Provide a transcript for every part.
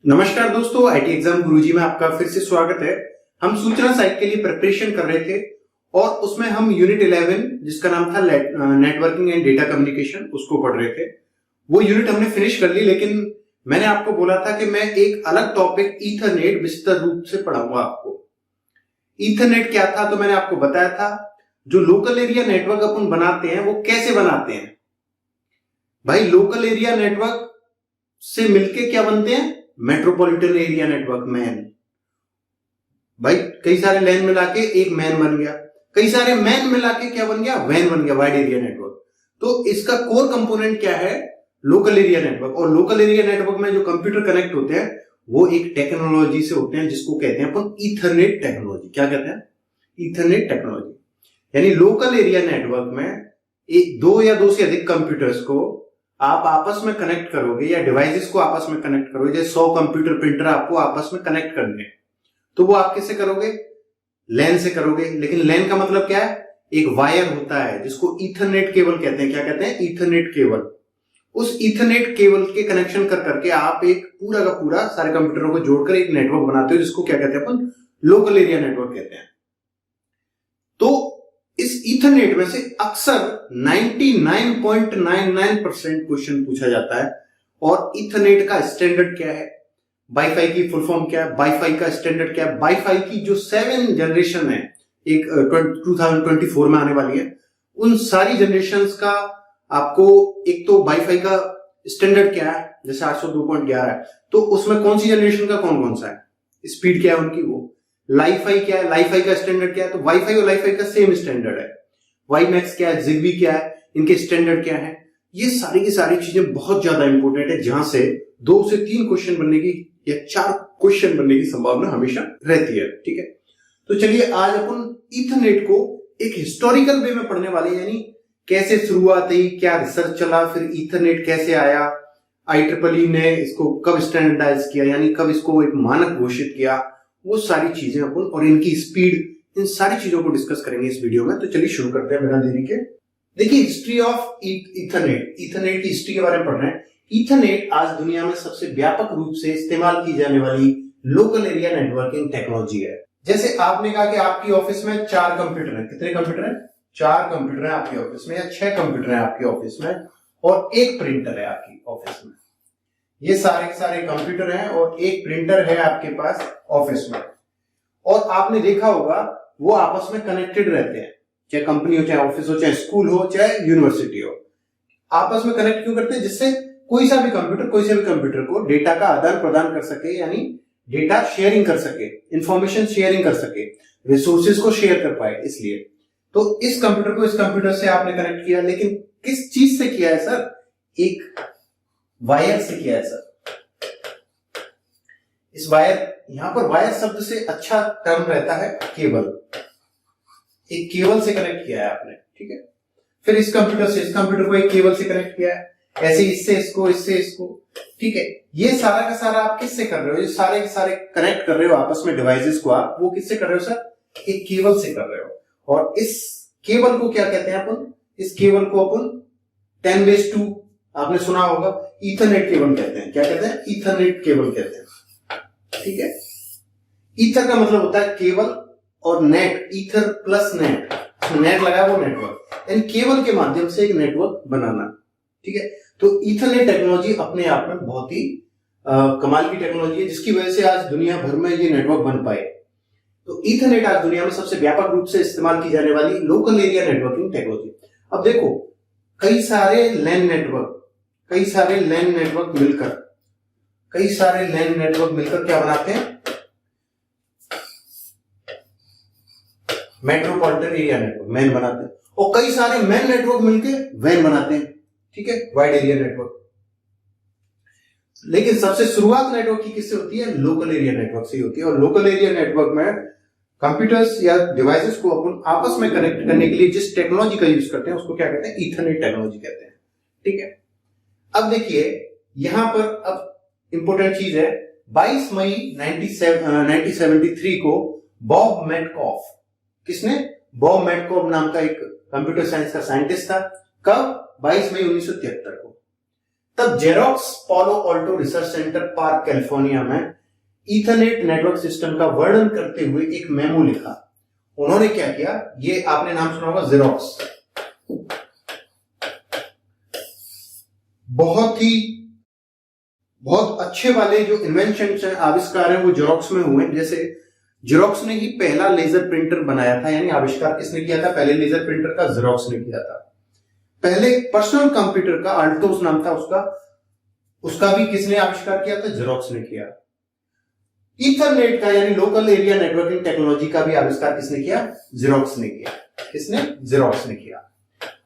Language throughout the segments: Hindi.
नमस्कार दोस्तों, आईटी एग्जाम गुरुजी में आपका फिर से स्वागत है। हम सूचना साइट के लिए प्रिपरेशन कर रहे थे और उसमें हम यूनिट 11 जिसका नाम था नेटवर्किंग एंड डेटा कम्युनिकेशन उसको पढ़ रहे थे। वो यूनिट हमने फिनिश कर ली, लेकिन मैंने आपको बोला था कि मैं एक अलग टॉपिक ईथरनेट विस्तार रूप से पढ़ाऊंगा आपको। ईथरनेट क्या था तो मैंने आपको बताया था, जो लोकल एरिया नेटवर्क अपन बनाते हैं वो कैसे बनाते हैं। भाई लोकल एरिया नेटवर्क से मिलके क्या बनते हैं, मेट्रोपॉलिटन एरिया नेटवर्क मैन। भाई कई सारे लैन मिला के एक मैन बन गया, कई सारे मैन मिला के क्या बन गया, वैन बन गया, वाइड एरिया नेटवर्क। तो इसका कोर कंपोनेंट क्या है, लोकल एरिया नेटवर्क। और लोकल एरिया नेटवर्क में जो कंप्यूटर कनेक्ट होते हैं वो एक टेक्नोलॉजी से होते हैं जिसको कहते हैं अपन ईथरनेट टेक्नोलॉजी। क्या कहते हैं, ईथरनेट टेक्नोलॉजी। यानी लोकल एरिया नेटवर्क में एक दो या दो से अधिक कंप्यूटर्स को आप आपस में कनेक्ट करोगे या डिवाइसेस को आपस में कनेक्ट करोगे। जैसे 100 कंप्यूटर प्रिंटर आपको आपस में कनेक्ट करने हैं, तो वो आप किससे करोगे, लैन से करोगे। लेकिन लैन का मतलब क्या है, एक वायर होता है जिसको ईथरनेट केबल कहते हैं। क्या कहते हैं, ईथरनेट केबल। उस ईथरनेट केबल के कनेक्शन कर करके आप एक पूरा का पूरा सारे कंप्यूटरों को जोड़कर एक नेटवर्क बनाते हो, जिसको क्या कहते हैं अपन, लोकल एरिया नेटवर्क कहते हैं। तो इस ईथरनेट में से अक्सर 99.99% क्वेश्चन पूछा जाता है। और ईथरनेट का स्टैंडर्ड क्या है, वाईफाई की फुल फॉर्म क्या है, वाईफाई का स्टैंडर्ड क्या है। वाईफाई की जो 7 जनरेशन है, एक 2024 में आने वाली है, उन सारी जनरेशन का आपको एक तो वाईफाई का स्टैंडर्ड क्या है, जैसे 802.11 है, तो उसमें कौन सी जनरेशन का कौन कौन सा है, स्पीड क्या है उनकी। वो लाईफाई क्या है, लाईफाई का स्टैंडर्ड क्या है, तो वाईफाई और लाईफाई का सेम स्टैंडर्ड है। वाई मैक्स क्या है, जिगबी क्या है, इनके स्टैंडर्ड क्या है। ये सारी की सारी चीजें बहुत ज्यादा इंपॉर्टेंट है, जहां से 2 से 3 क्वेश्चन बनने की या 4 क्वेश्चन बनने की संभावना हमेशा रहती है। ठीक है, तो चलिए आज अपन ईथरनेट को एक हिस्टोरिकल वे में पढ़ने वाले, यानी कैसे शुरुआत हुई, क्या रिसर्च चला, फिर ईथरनेट कैसे आया, IEEE ने इसको कब स्टैंडर्डाइज किया, यानी कब इसको एक मानक घोषित किया, वो सारी चीजें अपन और इनकी स्पीड, इन सारी चीजों को डिस्कस करेंगे इस वीडियो में। तो चलिए शुरू करते हैं बिना देरी के। देखिए हिस्ट्री ऑफ ईथरनेट, ईथरनेट की हिस्ट्री के बारे में पढ़ रहे हैं। ईथरनेट आज दुनिया में सबसे व्यापक रूप से इस्तेमाल की जाने वाली लोकल एरिया नेटवर्किंग टेक्नोलॉजी है। जैसे आपने कहा कि आपकी ऑफिस में 4 कंप्यूटर हैं, कितने कंप्यूटर हैं, 4 कंप्यूटर हैं आपकी ऑफिस में, या 6 कंप्यूटर हैं आपकी ऑफिस में, और एक प्रिंटर है आपकी ऑफिस में। ये सारे के सारे कंप्यूटर हैं और एक प्रिंटर है आपके पास ऑफिस में। और आपने देखा होगा वो आपस में कनेक्टेड रहते हैं, चाहे कंपनी हो, चाहे ऑफिस हो, चाहे स्कूल हो, चाहे यूनिवर्सिटी हो। आपस में कनेक्ट क्यों करते हैं, जिससे कोई सा भी कंप्यूटर को डेटा का आदान प्रदान कर सके, यानी डेटा शेयरिंग कर सके, इंफॉर्मेशन शेयरिंग कर सके, रिसोर्सेज को शेयर कर पाए। इसलिए तो इस कंप्यूटर को इस कंप्यूटर से आपने कनेक्ट किया, लेकिन किस चीज से किया है सर, एक वायर से किया है सर। इस वायर, यहां पर वायर शब्द से अच्छा टर्म रहता है केबल। एक केबल से कनेक्ट किया है आपने, ठीक है। फिर इस कंप्यूटर से इस कंप्यूटर को एक केबल से कनेक्ट किया है, ऐसे इससे इसको, इससे इसको, ठीक है। ये सारा का सारा आप किससे कर रहे हो, ये सारे के सारे कनेक्ट कर रहे हो आपस में डिवाइसेस को, आप वो किससे कर रहे हो सर, एक केबल से कर रहे हो। और इस केबल को क्या कहते हैं अपन, इस केबल को अपन 10⁻², आपने सुना होगा, ईथरनेट केबल कहते हैं। क्या कहते हैं, ईथरनेट केबल कहते हैं, ठीक है। ईथर का मतलब होता है केबल, और net, ether plus net, net लगा वो नेटवर्क, यानी केबल के माध्यम से एक नेटवर्क बनाना, ठीक है। तो ईथरनेट टेक्नोलॉजी अपने आप में बहुत ही कमाल की टेक्नोलॉजी है, जिसकी वजह से आज दुनिया भर में ये नेटवर्क बन पाए। तो ईथरनेट आज दुनिया में सबसे व्यापक रूप से इस्तेमाल की जाने वाली लोकल एरिया नेटवर्किंग टेक्नोलॉजी। अब देखो कई सारे लैन नेटवर्क मिलकर क्या बनाते हैं, मेट्रोपॉलिटन एरिया नेटवर्क, मैन बनाते हैं। और कई सारे मैन नेटवर्क मिलकर वैन बनाते हैं, ठीक है, वाइड एरिया नेटवर्क। लेकिन सबसे शुरुआत नेटवर्क की किससे होती है, लोकल एरिया नेटवर्क से ही होती है। और लोकल एरिया नेटवर्क में कंप्यूटर्स या डिवाइसेस को अपन आपस में कनेक्ट करने के लिए जिस टेक्नोलॉजी का यूज करते हैं उसको क्या कहते हैं, ईथरनेट टेक्नोलॉजी कहते हैं, ठीक है। अब देखिए यहां पर अब इंपॉर्टेंट चीज है, 22 मई 1973 को बॉब मैटकॉफ, किसने, बॉब मैटकॉफ नाम का एक कंप्यूटर साइंस का साइंटिस्ट था। कब, 22 मई 1973 को। तब जेरोक्स पालो Alto research centre park California में ईथरनेट नेटवर्क सिस्टम का वर्णन करते हुए एक मेमो लिखा। उन्होंने क्या किया, ये आपने नाम सुना होगा जेरोक्स, बहुत अच्छे वाले जो इन्वेंशन है, आविष्कार है, वो जेरोक्स में हुए। जैसे जेरोक्स ने ही पहला लेजर प्रिंटर बनाया था, यानी आविष्कार किसने किया था, पहले लेजर प्रिंटर का जेरोक्स ने किया था। पहले पर्सनल कंप्यूटर का अल्टोस नाम था उसका भी किसने आविष्कार किया था, जेरोक्स ने किया। ईथरनेट का यानी लोकल एरिया नेटवर्किंग टेक्नोलॉजी का भी आविष्कार किसने किया, जेरोक्स ने किया। किसने, जेरोक्स ने किया।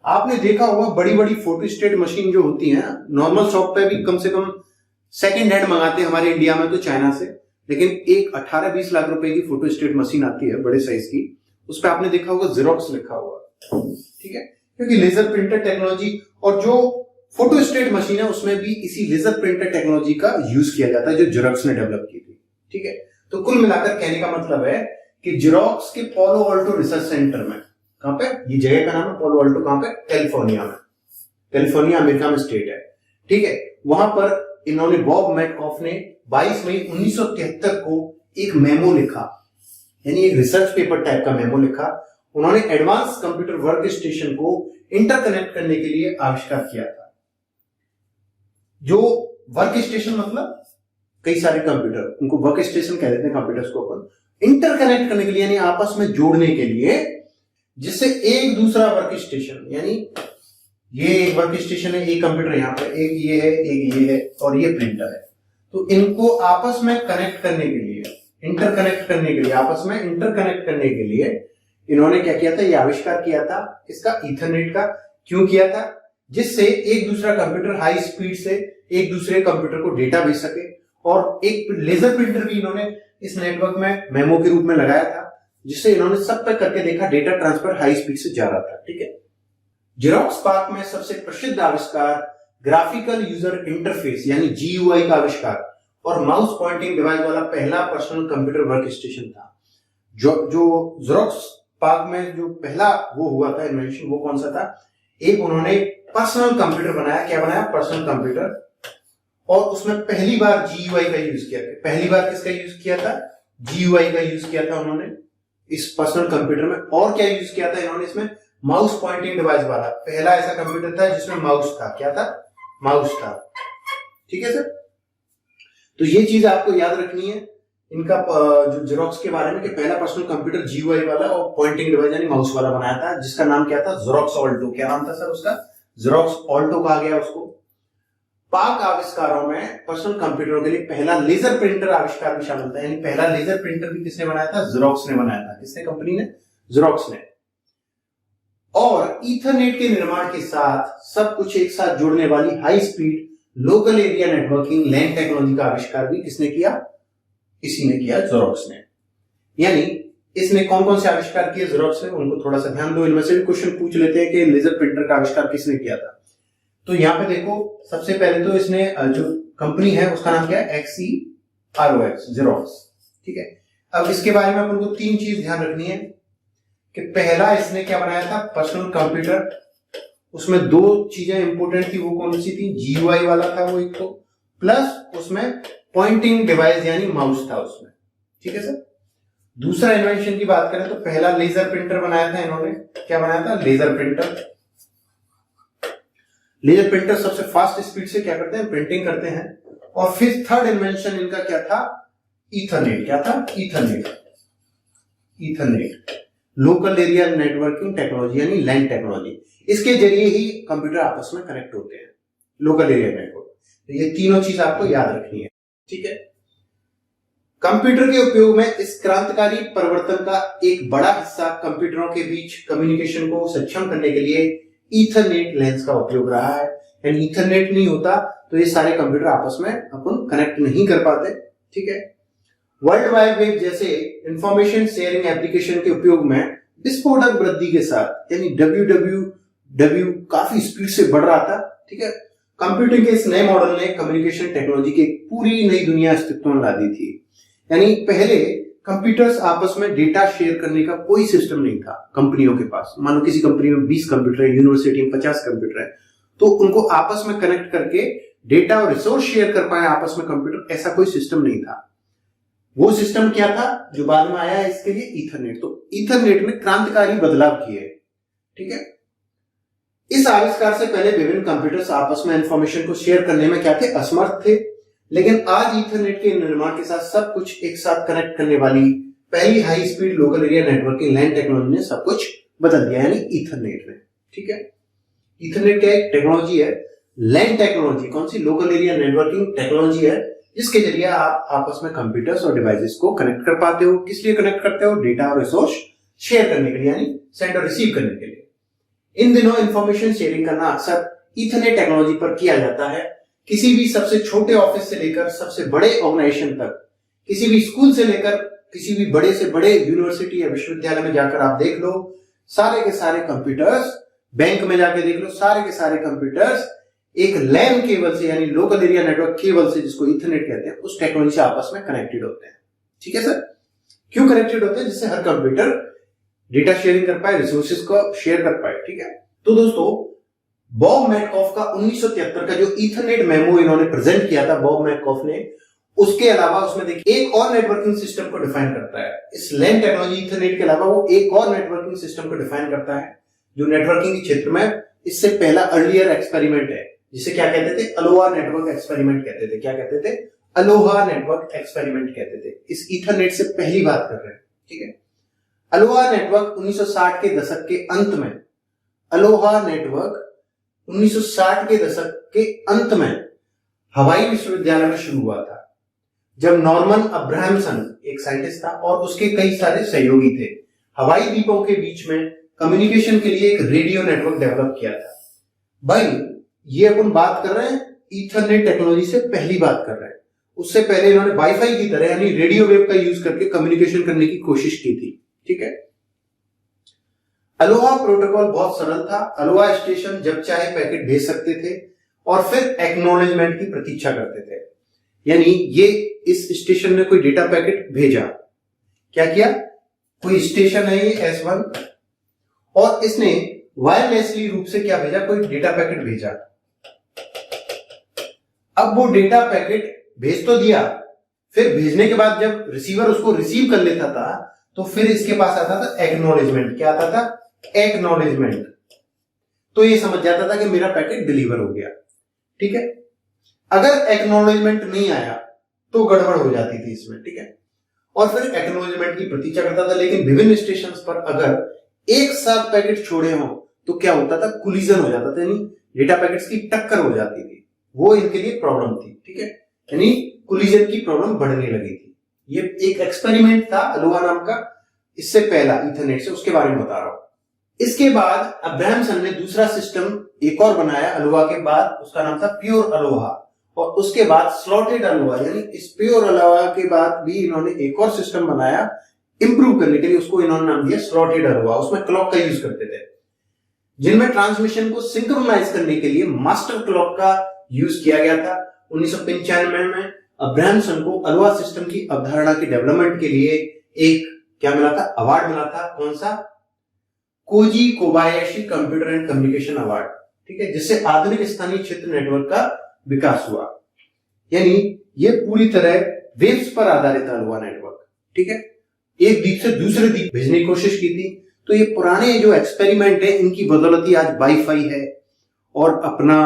आपने देखा होगा बड़ी बड़ी फोटोस्टेट मशीन जो होती हैं, नॉर्मल शॉप पे भी कम से कम सेकंड हैंड मंगाते हैं हमारे इंडिया में तो चाइना से, लेकिन एक 18-20 लाख रुपए की फोटोस्टेट मशीन आती है बड़े साइज की, उस पर आपने देखा होगा जेरोक्स लिखा हुआ, ठीक है, क्योंकि लेजर प्रिंटर टेक्नोलॉजी और जो फोटोस्टेट मशीन है उसमें भी इसी लेजर प्रिंटर टेक्नोलॉजी का यूज किया जाता है जो जेरोक्स ने डेवलप की थी, ठीक है। तो कुल मिलाकर कहने का मतलब है कि जेरोक्स के पालो ऑल्टो रिसर्च सेंटर में, कहां पे, ये जगह का नाम है पालो ऑल्टो, कहां पे, कैलिफोर्निया में, कैलिफोर्निया अमेरिका में स्टेट है, ठीक है। वहां पर इन्होंने बॉब मैटकॉफ ने 22 मई 1973 को एक मेमो लिखा, यानी एक रिसर्च पेपर टाइप का मेमो लिखा। उन्होंने एडवांस कंप्यूटर वर्क स्टेशन को इंटरकनेक्ट करने के लिए आविष्कार किया था। जो वर्क स्टेशन मतलब कई सारे कंप्यूटर, उनको वर्क स्टेशन कह देते हैं कंप्यूटर्स को अपन, इंटरकनेक्ट करने के लिए यानी आपस में जोड़ने के लिए, जिससे एक दूसरा वर्क स्टेशन, यानी ये एक वर्क स्टेशन है, एक कंप्यूटर यहाँ पे, एक ये है, एक ये है और ये प्रिंटर है, तो इनको आपस में कनेक्ट करने के लिए, इंटरकनेक्ट करने के लिए, आपस में इंटरकनेक्ट करने के लिए इन्होंने क्या किया था, ये आविष्कार किया था इसका, ईथरनेट का। क्यों किया था, जिससे एक दूसरा कंप्यूटर हाई स्पीड से एक दूसरे कंप्यूटर को डेटा भेज सके, और एक लेजर प्रिंटर भी इन्होंने इस नेटवर्क में मेमो के रूप में लगाया था, जिससे इन्होंने सब पे करके देखा डेटा ट्रांसफर हाई स्पीड से जा रहा था, ठीक है। जेरोक्स पार्क में सबसे प्रसिद्ध आविष्कार ग्राफिकल यूजर इंटरफेस यानी GUI का आविष्कार और माउस पॉइंटिंग डिवाइस वाला पहला पर्सनल कंप्यूटर वर्क स्टेशन था। जो जेरोक्स पार्क में जो पहला वो हुआ था इन्वेंशन, वो कौन सा था, एक उन्होंने पर्सनल कंप्यूटर बनाया। क्या बनाया, पर्सनल कंप्यूटर, और उसमें पहली बार GUI का यूज किया था। पहली बार किसका यूज किया था, GUI का यूज किया था उन्होंने इस पर्सनल कंप्यूटर में। और क्या यूज किया था इन्होंने इसमें, माउस पॉइंटिंग डिवाइस वाला पहला ऐसा कंप्यूटर था जिसमें माउस था। क्या था, माउस था, ठीक है सर। तो ये चीज आपको याद रखनी है इनका जो जेरोक्स के बारे में, कि पहला पर्सनल कंप्यूटर GUI वाला और पॉइंटिंग डिवाइस यानी माउस वाला बनाया था, जिसका नाम क्या था, जेरोक्स ऑल्टो। क्या नाम था सर उसका, जेरोक्स ऑल्टो कहा गया उसको। पार्क आविष्कारों में पर्सनल कंप्यूटरों के लिए पहला लेजर प्रिंटर आविष्कार भी शामिल था, यानी पहला लेजर प्रिंटर भी किसने बनाया था, जेरोक्स ने बनाया था। किसने, कंपनी ने, जेरोक्स ने। और ईथरनेट के निर्माण के साथ सब कुछ एक साथ जोड़ने वाली high speed local area networking LAN technology का आविष्कार भी किसने किया, इसी ने किया, जेरोक्स ने। यानी इसने कौन कौन से आविष्कार किए जेरोक्स ने, उनको थोड़ा सा ध्यान दो। इनमें से भी क्वेश्चन पूछ लेते हैं कि लेजर प्रिंटर का आविष्कार किसने किया था। तो यहाँ पे देखो, सबसे पहले तो इसने जो कंपनी है उसका नाम क्या है, XEROX, जेरोक्स, ठीक है। अब इसके बारे में अपन को तीन चीज ध्यान रखनी है कि पहला इसने क्या बनाया था, पर्सनल कंप्यूटर। उसमें दो चीजें इंपोर्टेंट थी, वो कौन सी थी, GUI वाला था वो एक तो, प्लस उसमें पॉइंटिंग डिवाइस यानी माउस था उसमें, ठीक है सर। दूसरा इन्वेंशन की बात करें तो पहला लेजर प्रिंटर बनाया था इन्होंने। क्या बनाया था, लेजर प्रिंटर। लेजर प्रिंटर सबसे फास्ट स्पीड से क्या करते हैं, प्रिंटिंग करते हैं। और फिर थर्ड इन्वेंशन इनका क्या था, ईथरनेट। क्या था, Ethernet. Ethernet local area networking technology यानी लैन टेक्नोलॉजी। इसके जरिए ही कंप्यूटर आपस में कनेक्ट होते हैं, लोकल एरिया नेटवर्क। तो ये तीनों चीज आपको याद रखनी है, ठीक है। कंप्यूटर के उपयोग में इस क्रांतिकारी परिवर्तन का एक बड़ा हिस्सा कंप्यूटरों के बीच कम्युनिकेशन को सक्षम करने के लिए ईथरनेट लेंस का उपयोग रहा है। यानी ईथरनेट नहीं होता तो ये सारे कंप्यूटर आपस में अपन कनेक्ट नहीं कर पाते, ठीक है। वर्ल्ड वाइड वेब जैसे इंफॉर्मेशन शेयरिंग एप्लीकेशन के उपयोग में विस्फोटक वृद्धि के साथ, यानी WWW काफी स्पीड से बढ़ रहा था, ठीक है। कंप्यूटिंग के इस नए मॉडल ने कम्युनिकेशन टेक्नोलॉजी की एक पूरी नई दुनिया अस्तित्व में ला दी थी। यानी पहले कंप्यूटर्स आपस में डेटा शेयर करने का कोई सिस्टम नहीं था कंपनियों के पास। मान लो किसी कंपनी में 20 कंप्यूटर है, यूनिवर्सिटी में 50 कंप्यूटर है, तो उनको आपस में कनेक्ट करके डेटा और रिसोर्स शेयर कर पाए आपस में कंप्यूटर, ऐसा कोई सिस्टम नहीं था। वो सिस्टम क्या था जो बाद में आया है इसके लिए, ईथरनेट। तो ईथरनेट में क्रांतिकारी बदलाव किए, ठीक है। इस आविष्कार से पहले विभिन्न कंप्यूटर्स आपस में इंफॉर्मेशन को शेयर करने में क्या थे, असमर्थ थे। लेकिन आज ईथरनेट के निर्माण के साथ सब कुछ एक साथ कनेक्ट करने वाली पहली high speed local area networking LAN technology ने सब कुछ बदल दिया, यानी ईथरनेट ने, ठीक है। ईथरनेट क्या एक टेक्नोलॉजी है, लैन टेक्नोलॉजी, कौन सी, लोकल एरिया नेटवर्किंग टेक्नोलॉजी है, जिसके जरिए आप आपस में कंप्यूटर्स और डिवाइसेस को कनेक्ट कर पाते हो। किस लिए कनेक्ट करते हो, डेटा और रिसोर्स शेयर करने के लिए, यानी सेंड और रिसीव करने के लिए। इन दिनों इंफॉर्मेशन शेयरिंग करना अक्सर ईथरनेट टेक्नोलॉजी पर किया जाता है। किसी भी सबसे छोटे ऑफिस से लेकर सबसे बड़े ऑर्गेनाइजेशन तक, किसी भी स्कूल से लेकर किसी भी बड़े से बड़े यूनिवर्सिटी या विश्वविद्यालय में जाकर आप देख लो, सारे के सारे कंप्यूटर्स, बैंक में जाके देख लो, सारे के सारे कंप्यूटर्स एक लैन केबल से, यानी लोकल एरिया नेटवर्क केबल से, जिसको ईथरनेट कहते हैं, उस टेक्नोलॉजी से आपस में कनेक्टेड होते हैं, ठीक है सर। क्यों कनेक्टेड होते हैं, जिससे हर कंप्यूटर डेटा शेयरिंग कर पाए, रिसोर्सेज को शेयर कर पाए, ठीक है। तो दोस्तों, बॉब मैटकॉफ का 1973 का जो ईथरनेट मेमो इन्होंने प्रेजेंट किया था, बॉब मैटकॉफ ने, उसके अलावा उसमें देखिए एक और नेटवर्किंग सिस्टम को डिफाइन करता है। इस लैन टेक्नोलॉजी ईथरनेट के अलावा वो एक और नेटवर्किंग सिस्टम को डिफाइन करता है, जो नेटवर्किंग के क्षेत्र में इससे पहला अर्लियर एक्सपेरिमेंट है, जिसे क्या कहते थे, अलोहा नेटवर्क एक्सपेरिमेंट कहते थे। क्या कहते थे, अलोहा नेटवर्क एक्सपेरिमेंट कहते थे। इस ईथरनेट से पहली बात कर रहे हैं, ठीक है। अलोहा नेटवर्क 1960 के दशक के अंत में, अलोहा नेटवर्क 1960 के दशक के अंत में हवाई विश्वविद्यालय में शुरू हुआ था, जब नॉर्मन अब्राहमसन एक साइंटिस्ट था और उसके कई सारे सहयोगी थे। हवाई द्वीपों के बीच में कम्युनिकेशन के लिए एक रेडियो नेटवर्क डेवलप किया था। भाई, ये अपन बात कर रहे हैं ईथरनेट टेक्नोलॉजी से पहली बात कर रहे हैं। उससे पहले इन्होंने वाईफाई की तरह, यानी रेडियो वेव का यूज करके कम्युनिकेशन करने की कोशिश की थी, ठीक है। अलोहा प्रोटोकॉल बहुत सरल था। अलोहा स्टेशन जब चाहे पैकेट भेज सकते थे और फिर एक्नॉलेजमेंट की प्रतीक्षा करते थे। यानी ये इस स्टेशन ने कोई डेटा पैकेट भेजा, क्या किया, कोई स्टेशन है ये S1, और इसने वायरलेसली रूप से क्या भेजा, कोई डेटा पैकेट भेजा। अब वो डेटा पैकेट भेज तो दिया, फिर भेजने के बाद जब रिसीवर उसको रिसीव कर लेता था, तो फिर इसके पास आता था एक्नॉलेजमेंट। क्या आता था, एक्नॉलेजमेंट। तो ये समझ जाता था कि मेरा पैकेट डिलीवर हो गया, ठीक है। अगर एक्नॉलेजमेंट नहीं आया तो गड़बड़ हो जाती थी इसमें, ठीक है। और फिर एक्नॉलेजमेंट की प्रतीक्षा करता था। लेकिन विभिन्न स्टेशन पर अगर एक साथ पैकेट छोड़े हों तो क्या होता था, कोलिजन हो जाता था, यानी डेटा पैकेट्स की टक्कर हो जाती थी। वो इनके लिए प्रॉब्लम थी, ठीक है, यानी कोलिजन की प्रॉब्लम बढ़ने लगी थी। ये एक एक्सपेरिमेंट था अलोहा नाम का, इससे पहला ईथरनेट से, उसके बारे में बता रहा हूं। इसके बाद अब्राहमसन ने दूसरा सिस्टम एक और बनाया अलोहा के बाद, उसका नाम था प्योर अलोहा। और उसके बाद स्लॉटेड अलोहा, यानी इस प्योर अलोहा के बाद भी इन्होंने एक और सिस्टम बनाया इंप्रूव करने के लिए, उसको इन्होंने नाम दिया स्लॉटेड अलोहा। उसमें क्लॉक का यूज करते थे, जिनमें ट्रांसमिशन को सिंक्रोनाइज करने के लिए मास्टर क्लॉक का यूज किया गया था। 1995 में अब्राहमसन को अलोहा सिस्टम की अवधारणा की डेवलपमेंट के लिए एक क्या मिला था, अवार्ड मिला था। कौन सा, Koji Kobayashi computer and communication award, ठीक है, जिससे आधुनिक स्थानीय क्षेत्र नेटवर्क का विकास हुआ। यानी ये पूरी तरह वेव्स पर आधारित था अलोहा नेटवर्क, ठीक है। एक द्वीप से दूसरे द्वीप भेजने की कोशिश की थी। तो ये पुराने जो एक्सपेरिमेंट है, इनकी बदौलत आज वाईफाई है और अपना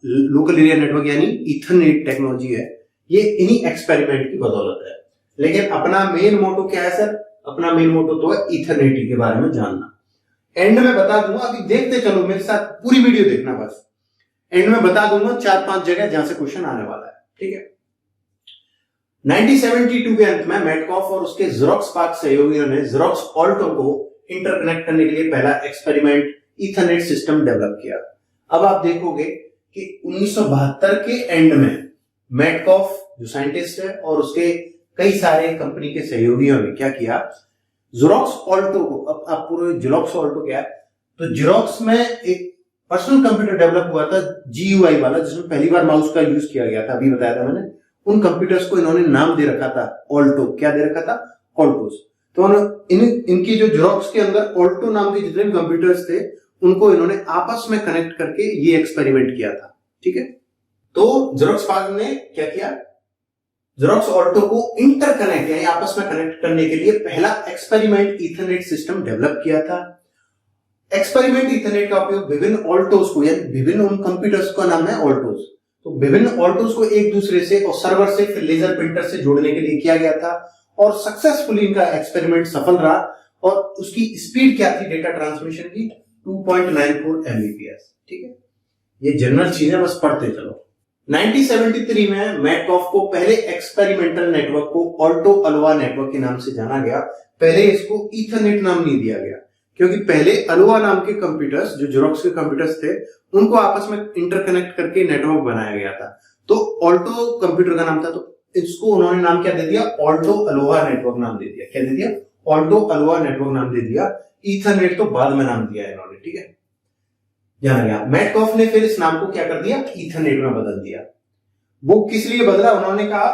लोकल एरिया नेटवर्क यानी ईथरनेट टेक्नोलॉजी है, ये इन्हीं एक्सपेरिमेंट की बदौलत है। लेकिन अपना मेन मोटो क्या है सर, अपना मेन मोटो तो है ईथरनेट के बारे में जानना। एंड में बता दूंगा, अभी देखते चलो मेरे साथ, पूरी वीडियो देखना बस। एंड में बता दूंगा 4-5 जगह जहां से क्वेश्चन आने वाला है, ठीक है। 1972 के अंत में मैटकॉफ और उसके ज़ेरोक्स पार्क सहयोगियों ने ज़ेरोक्स ऑल्टो को इंटरकनेक्ट करने के लिए पहला एक्सपेरिमेंट ईथरनेट सिस्टम डेवलप किया। अब आप देखोगे कि 1972 के एंड में मैटकॉफ जो साइंटिस्ट है और उसके कई सारे कंपनी के सहयोगियों ने क्या किया, ज़ेरोक्स ऑल्टो को, अब आप पूरे ज़ेरोक्स ऑल्टो क्या है, तो ज़ेरोक्स में एक पर्सनल कंप्यूटर डेवलप हुआ था GUI वाला, जिसमें पहली बार माउस का यूज किया गया था, अभी बताया था मैंने। उन कंप्यूटर्स को इन्होंने नाम दे रखा था ऑल्टो। क्या दे रखा था, ऑल्टोस। तो इनकी जो ज़ेरोक्स के अंदर ऑल्टो नाम के जितने भी कंप्यूटर्स थे, उनको इन्होंने आपस में कनेक्ट करके ये एक्सपेरिमेंट किया था, ठीक है। तो जेरोक्स पार्क ने क्या किया, जेरोक्स ऑल्टो को इंटरकनेक्ट यानी आपस में कनेक्ट करने के लिए पहला एक्सपेरिमेंट ईथरनेट सिस्टम डेवलप किया था। एक्सपेरिमेंट ईथरनेट का उपयोग विभिन्न ऑल्टोस को यानी विभिन्न उन कंप्यूटर्स का नाम है ऑल्टोस, तो विभिन्न ऑल्टोस को एक दूसरे से और सर्वर से फिर लेजर प्रिंटर से जोड़ने के लिए किया गया था और सक्सेसफुली इनका एक्सपेरिमेंट सफल रहा और उसकी स्पीड क्या थी डेटा ट्रांसमिशन की 2.94 एमबीपीएस। ठीक है, ये जनरल चीजें बस पढ़ते चलो। 1973 में मैटकॉफ को पहले एक्सपेरिमेंटल नेटवर्क को ऑल्टो अलोवा नेटवर्क के नाम से जाना गया। पहले इसको ईथरनेट नाम नहीं दिया गया क्योंकि पहले अलोवा नाम के कंप्यूटर्स जो जेरोक्स के कंप्यूटर्स थे उनको आपस में इंटरकनेक्ट करके नेटवर्क बनाया गया था, तो ऑल्टो कंप्यूटर का नाम था, तो इसको उन्होंने नाम क्या दे दिया, ऑल्टो अलोवा नेटवर्क नाम दे दिया। क्या दे दिया, ऑल्टो अलोवा नेटवर्क नाम दे दिया। ईथरनेट तो बाद में नाम दिया इन्होंने। ठीक है, जाना गया। मैटकॉफ ने फिर इस नाम को क्या कर दिया, ईथरनेट में बदल दिया। वो किस लिए बदला, उन्होंने कहा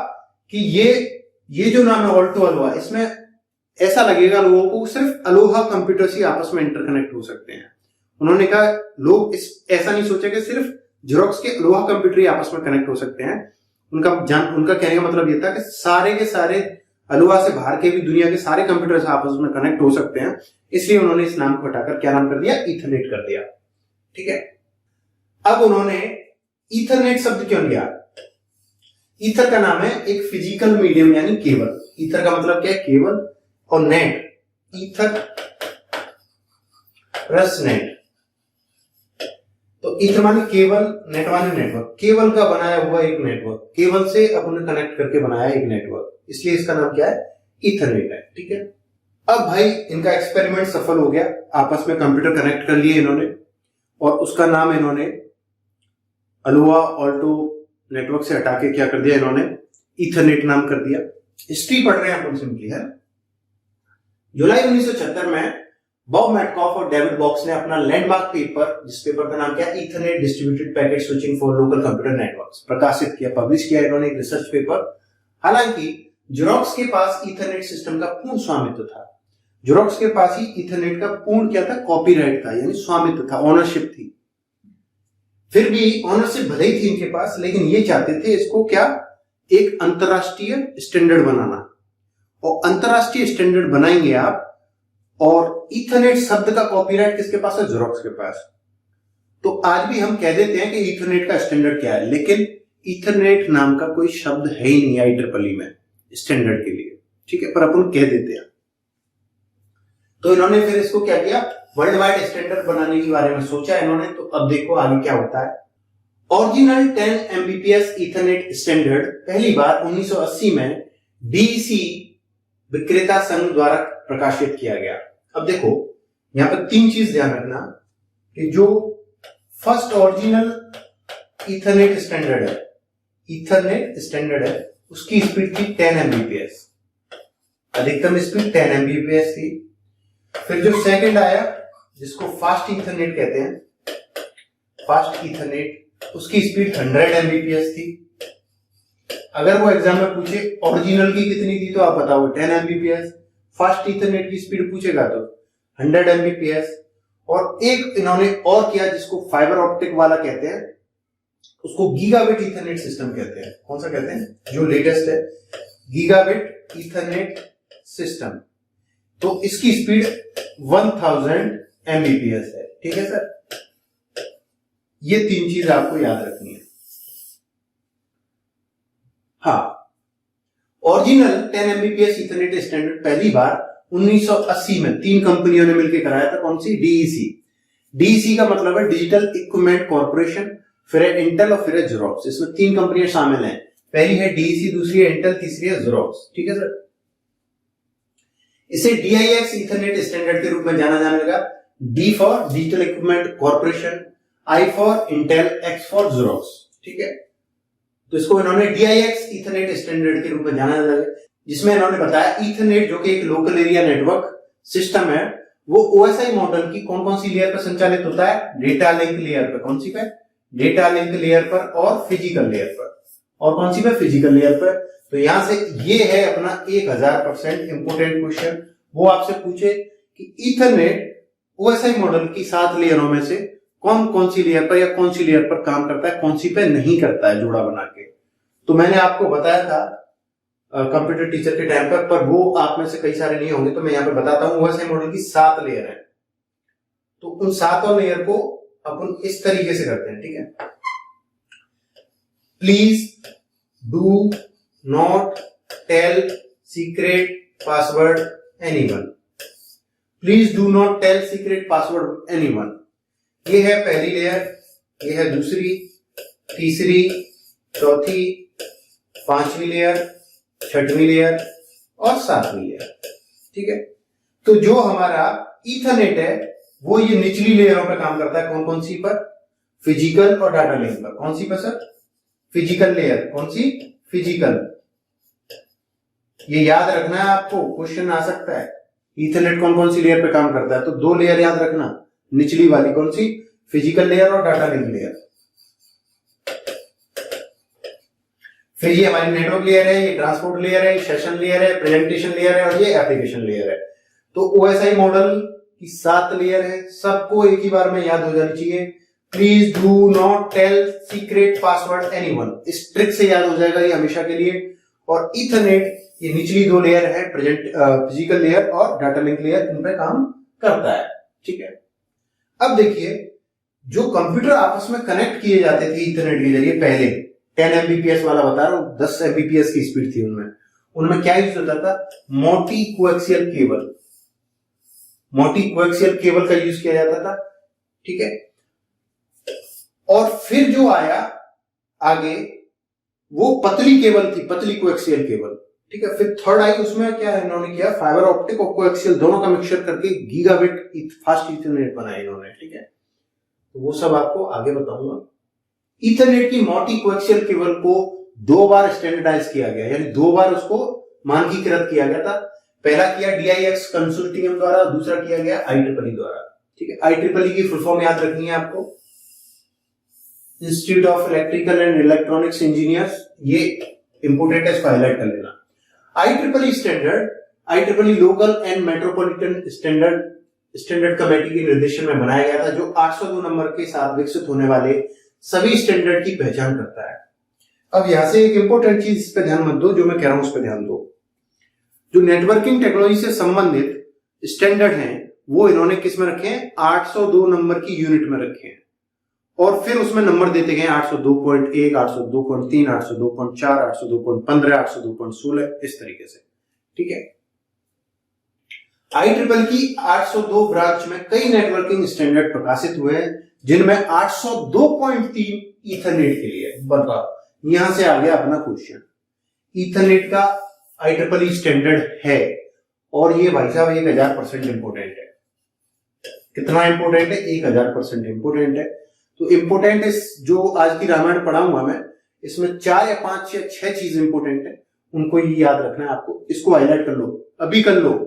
कि ये जो नाम है ऑल्टो अलोवा, इसमें ऐसा लगेगा लोगों को सिर्फ अलोहा कंप्यूटर्स ही आपस में इंटरकनेक्ट हो सकते हैं। उन्होंने कहा लोग ऐसा नहीं सोचे कि सिर्फ जेरोक्स के अलोहा कंप्यूटर ही आपस में कनेक्ट हो सकते हैं। उनका कहने का मतलब ये था कि सारे के सारे अलोहा से बाहर के भी दुनिया के सारे कंप्यूटर्स आपस में कनेक्ट हो सकते हैं, इसलिए उन्होंने इस नाम को हटाकर क्या नाम कर दिया, ईथरनेट कर दिया। ठीक है, अब उन्होंने ईथरनेट शब्द क्यों लिया, ईथर का नाम है एक फिजिकल मीडियम यानी केबल। ईथर का मतलब क्या है, केबल, और नेट, ईथर प्लस नेट, तो ईथर माने केबल, नेट माने नेटवर्क, केबल का बनाया हुआ एक नेटवर्क, केबल से अपने कनेक्ट करके बनाया एक नेटवर्क, इसलिए इसका नाम क्या है, ईथरनेट है। ठीक है, अब भाई इनका एक्सपेरिमेंट सफल हो गया, आपस में कंप्यूटर कनेक्ट कर लिए इन्होंने और उसका नाम इन्होंने अलोवा ऑल्टो नेटवर्क से हटा के क्या कर दिया, इन्होंने ईथरनेट नाम कर दिया। हिस्ट्री पढ़ रहे हैं अपन सिंपली है। जुलाई 1976 में बॉब मैटकॉफ और डेविड बॉक्स ने अपना लैंडमार्क पेपर, जिस पेपर का नाम क्या है, Ethernet distributed packet switching for local computer networks, प्रकाशित किया, पब्लिश किया इन्होंने एक रिसर्च पेपर। हालांकि जेरोक्स के पास ईथरनेट सिस्टम का पूर्ण स्वामित्व था, जेरोक्स के पास ही ईथरनेट का पूर्ण क्या था, कॉपीराइट था, यानी स्वामित्व था, ओनरशिप थी। फिर भी ओनरशिप भले ही थी इनके पास, लेकिन ये चाहते थे इसको क्या, एक अंतरराष्ट्रीय स्टैंडर्ड बनाना, और अंतरराष्ट्रीय स्टैंडर्ड बनाएंगे आप, और ईथरनेट शब्द का कॉपीराइट किसके पास है, जेरोक्स के पास। तो आज भी हम कह देते हैं कि ईथरनेट का स्टैंडर्ड क्या है, लेकिन ईथरनेट नाम का कोई शब्द है ही नहीं IEEE में स्टैंडर्ड के लिए। ठीक है, पर अपन कह देते हैं। तो इन्होंने फिर इसको क्या किया, वर्ल्ड वाइड स्टैंडर्ड बनाने के बारे में सोचा इन्होंने। तो अब देखो आगे क्या होता है। ओरिजिनल 10 Mbps ईथरनेट स्टैंडर्ड पहली बार 1980 में DEC विक्रेता संघ द्वारा प्रकाशित किया गया। अब देखो यहां पर तीन चीज ध्यान रखना कि जो फर्स्ट ओरिजिनल ईथरनेट स्टैंडर्ड है, ईथरनेट स्टैंडर्ड है, उसकी स्पीड थी 10 Mbps, अधिकतम स्पीड 10 Mbps थी। फिर जो सेकंड आया जिसको फास्ट ईथरनेट कहते हैं, फास्ट ईथरनेट, उसकी स्पीड 100 Mbps थी। अगर वो एग्जाम में पूछे ओरिजिनल की कितनी थी तो आप बताओ 10 Mbps, फास्ट ईथरनेट की स्पीड पूछेगा तो 100 Mbps। और एक इन्होंने और किया जिसको फाइबर ऑप्टिक वाला कहते हैं, उसको गीगाबिट ईथरनेट सिस्टम कहते हैं। कौन सा कहते हैं, जो लेटेस्ट है, गीगाबिट ईथरनेट सिस्टम। तो इसकी स्पीड 1000 Mbps है। ठीक है सर, ये तीन चीज आपको याद रखनी है। हाँ, ओरिजिनल 10 Mbps ईथरनेट स्टैंडर्ड पहली बार 1980 में तीन कंपनियों ने मिलकर कराया था। कौन सी, DEC का मतलब है डिजिटल इक्विपमेंट कॉर्पोरेशन, फिर है इंटेल और फिर है जेरोक्स। इसमें तीन कंपनियां शामिल हैं, पहली है DEC, दूसरी है इंटेल, तीसरी है जेरोक्स। ठीक है सर, इसे DIX ईथरनेट स्टैंडर्ड के रूप में जाना जाने लगा। D for digital equipment corporation, I for Intel, X for xerox. ठीक है, तो इसको इन्होंने DIX ईथरनेट स्टैंडर्ड के रूप में जाना लगा, जिसमें इन्होंने बताया ईथरनेट जो कि एक लोकल एरिया नेटवर्क सिस्टम है, वो OSI मॉडल की कौन कौन सी लेयर पर संचालित होता है, डेटा लिंक लेयर पर। कौन सी पे, डेटा लिंक लेयर पर और फिजिकल लेयर पर। और कौन सी पे, फिजिकल लेयर पर। तो यहां से ये है अपना 1000% इंपोर्टेंट क्वेश्चन। वो आपसे पूछे कि ईथरनेट OSI मॉडल की 7 लेयरों में से कौन कौन सी लेयर पर या कौन सी लेयर पर काम करता है, कौन सी पे नहीं करता है जोड़ा बना के। तो मैंने आपको बताया था कंप्यूटर टीचर के टाइम पर वो आप में से कई सारे नहीं होंगे, तो मैं यहाँ पे बताता हूँ। वैसे मॉडल की 7 लेयर है, तो उन 7 लेयर को अपन इस तरीके से करते हैं, ठीक है। Please do not tell secret password anyone. Please do not tell secret password anyone. ये है पहली लेयर, ये है दूसरी, तीसरी, चौथी, 5वीं लेयर, 6वीं लेयर और 7वीं लेयर, ठीक है। तो जो हमारा ईथरनेट है वो ये निचली लेयरों पर काम करता है। कौन कौन सी पर? फिजिकल और डाटा लिंक पर। कौन सी पर सर? Physical layer. कौन सी? फिजिकल। ये याद रखना है आपको, क्वेश्चन आ सकता है। ईथरनेट कौन कौन सी लेयर पे काम करता है? तो 2 लेयर याद रखना, निचली वाली कौन सी? फिजिकल लेयर और डाटा लिंक लेयर। फिर ये हमारी नेटवर्क लेयर है, ये ट्रांसपोर्ट लेयर है, सेशन लेयर है, प्रेजेंटेशन लेयर है और ये एप्लीकेशन लेयर है। तो ओएसआई मॉडल की 7 लेयर है, सबको एक ही बार में याद हो जानी चाहिए। Please do not tell secret password anyone, इस ट्रिक से याद हो जाएगा ये हमेशा के लिए। और ईथरनेट ये निचली 2 लेयर है, फिजिकल लेयर और डाटा लिंक लेयर, इन पे काम करता है, ठीक है। अब देखिए, जो कंप्यूटर आपस में कनेक्ट किए जाते थे ईथरनेट के जरिए पहले, 10 Mbps वाला बता रहा हूं, 10 Mbps की स्पीड थी उनमें क्या यूज होता था? मोटी कोएक्सियल केबल। मोटी कोएक्सियल केबल का यूज किया जाता था, ठीक है। और फिर जो आया आगे वो पतली केबल थी, पतली कोएक्सियल केबल, ठीक है। फिर थर्ड आई, उसमें क्या इन्होंने किया? फाइबर ऑप्टिक और कोएक्सियल दोनों का मिक्सचर करके गीगाबिट फास्ट ईथरनेट बनाया इन्होंने, ठीक है। तो वो सब आपको आगे बताऊंगा। ईथरनेट की मोटी कोएक्सियल केबल को 2 बार स्टैंडर्डाइज किया गया, यानी 2 बार उसको मानकीकृत किया गया था। पहला किया DIX कंसोर्टियम द्वारा, दूसरा किया गया IEEE द्वारा, ठीक है। IEEE की फुल फॉर्म याद रखनी है आपको, institute of electrical and electronics engineers. ये इंपोर्टेंट है, इसको हाईलाइट कर लेना। IEEE standard, IEEE local and metropolitan standard committee के निर्देशन में बनाया गया था, जो 802 नंबर के साथ विकसित होने वाले सभी स्टैंडर्ड की पहचान करता है। अब यहां से एक इंपॉर्टेंट चीज, इस पे ध्यान मत दो, जो मैं कह रहा हूं उस पे ध्यान दो। जो नेटवर्किंग टेक्नोलॉजी से संबंधित स्टैंडर्ड हैं वो इन्होंने किस में रखे हैं? 802 नंबर की यूनिट में रखे हैं, और फिर उसमें नंबर देते गए 802.1, 802.3, 802.4, 802.15, 802.16, इस तरीके से, ठीक है। IEEE की 802 ब्रांच में कई नेटवर्किंग स्टैंडर्ड प्रकाशित हुए हैं, जिनमें 802.3 ईथरनेट के लिए। बताओ, यहां से आ गया अपना क्वेश्चन। ईथरनेट का IEEE स्टैंडर्ड है, और ये भाई साहब 1000% इंपोर्टेंट है। कितना इंपोर्टेंट है? 1000% इंपोर्टेंट है। तो इंपोर्टेंट इस जो आज की रामायण पढ़ाऊंगा मैं, इसमें 4 या 5 या 6 चीज इंपोर्टेंट है, उनको ये याद रखना है आपको। इसको हाईलाइट कर लो, अभी कर लो।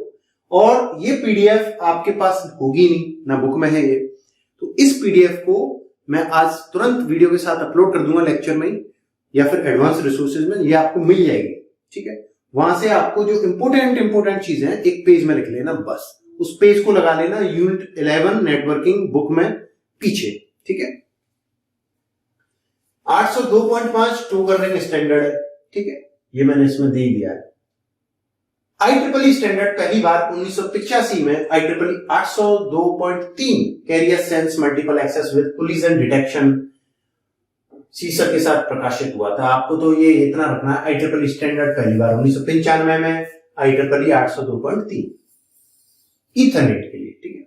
और ये PDF आपके पास होगी नहीं ना, बुक में है ये, तो इस PDF को मैं आज तुरंत वीडियो के साथ अपलोड कर दूंगा लेक्चर में या फिर एडवांस रिसोर्सेज में, ये आपको मिल जाएगी, ठीक है। वहां से आपको जो इंपोर्टेंट चीजें हैं एक पेज में लिख लेना, बस उस पेज को लगा लेना यूनिट 11 नेटवर्किंग बुक में पीछे, ठीक है। 802.5 टोकन रिंग स्टैंडर्ड है, ठीक है, ये मैंने इसमें दे दिया है। IEEE स्टैंडर्ड पहली बार 1985 में IEEE 802.3 carrier sense multiple access with collision detection शीर्षक के साथ प्रकाशित हुआ था। आपको तो ये इतना रखना है, IEEE स्टैंडर्ड पहली बार 1995 में, IEEE 802.3 ईथरनेट के लिए, ठीक है।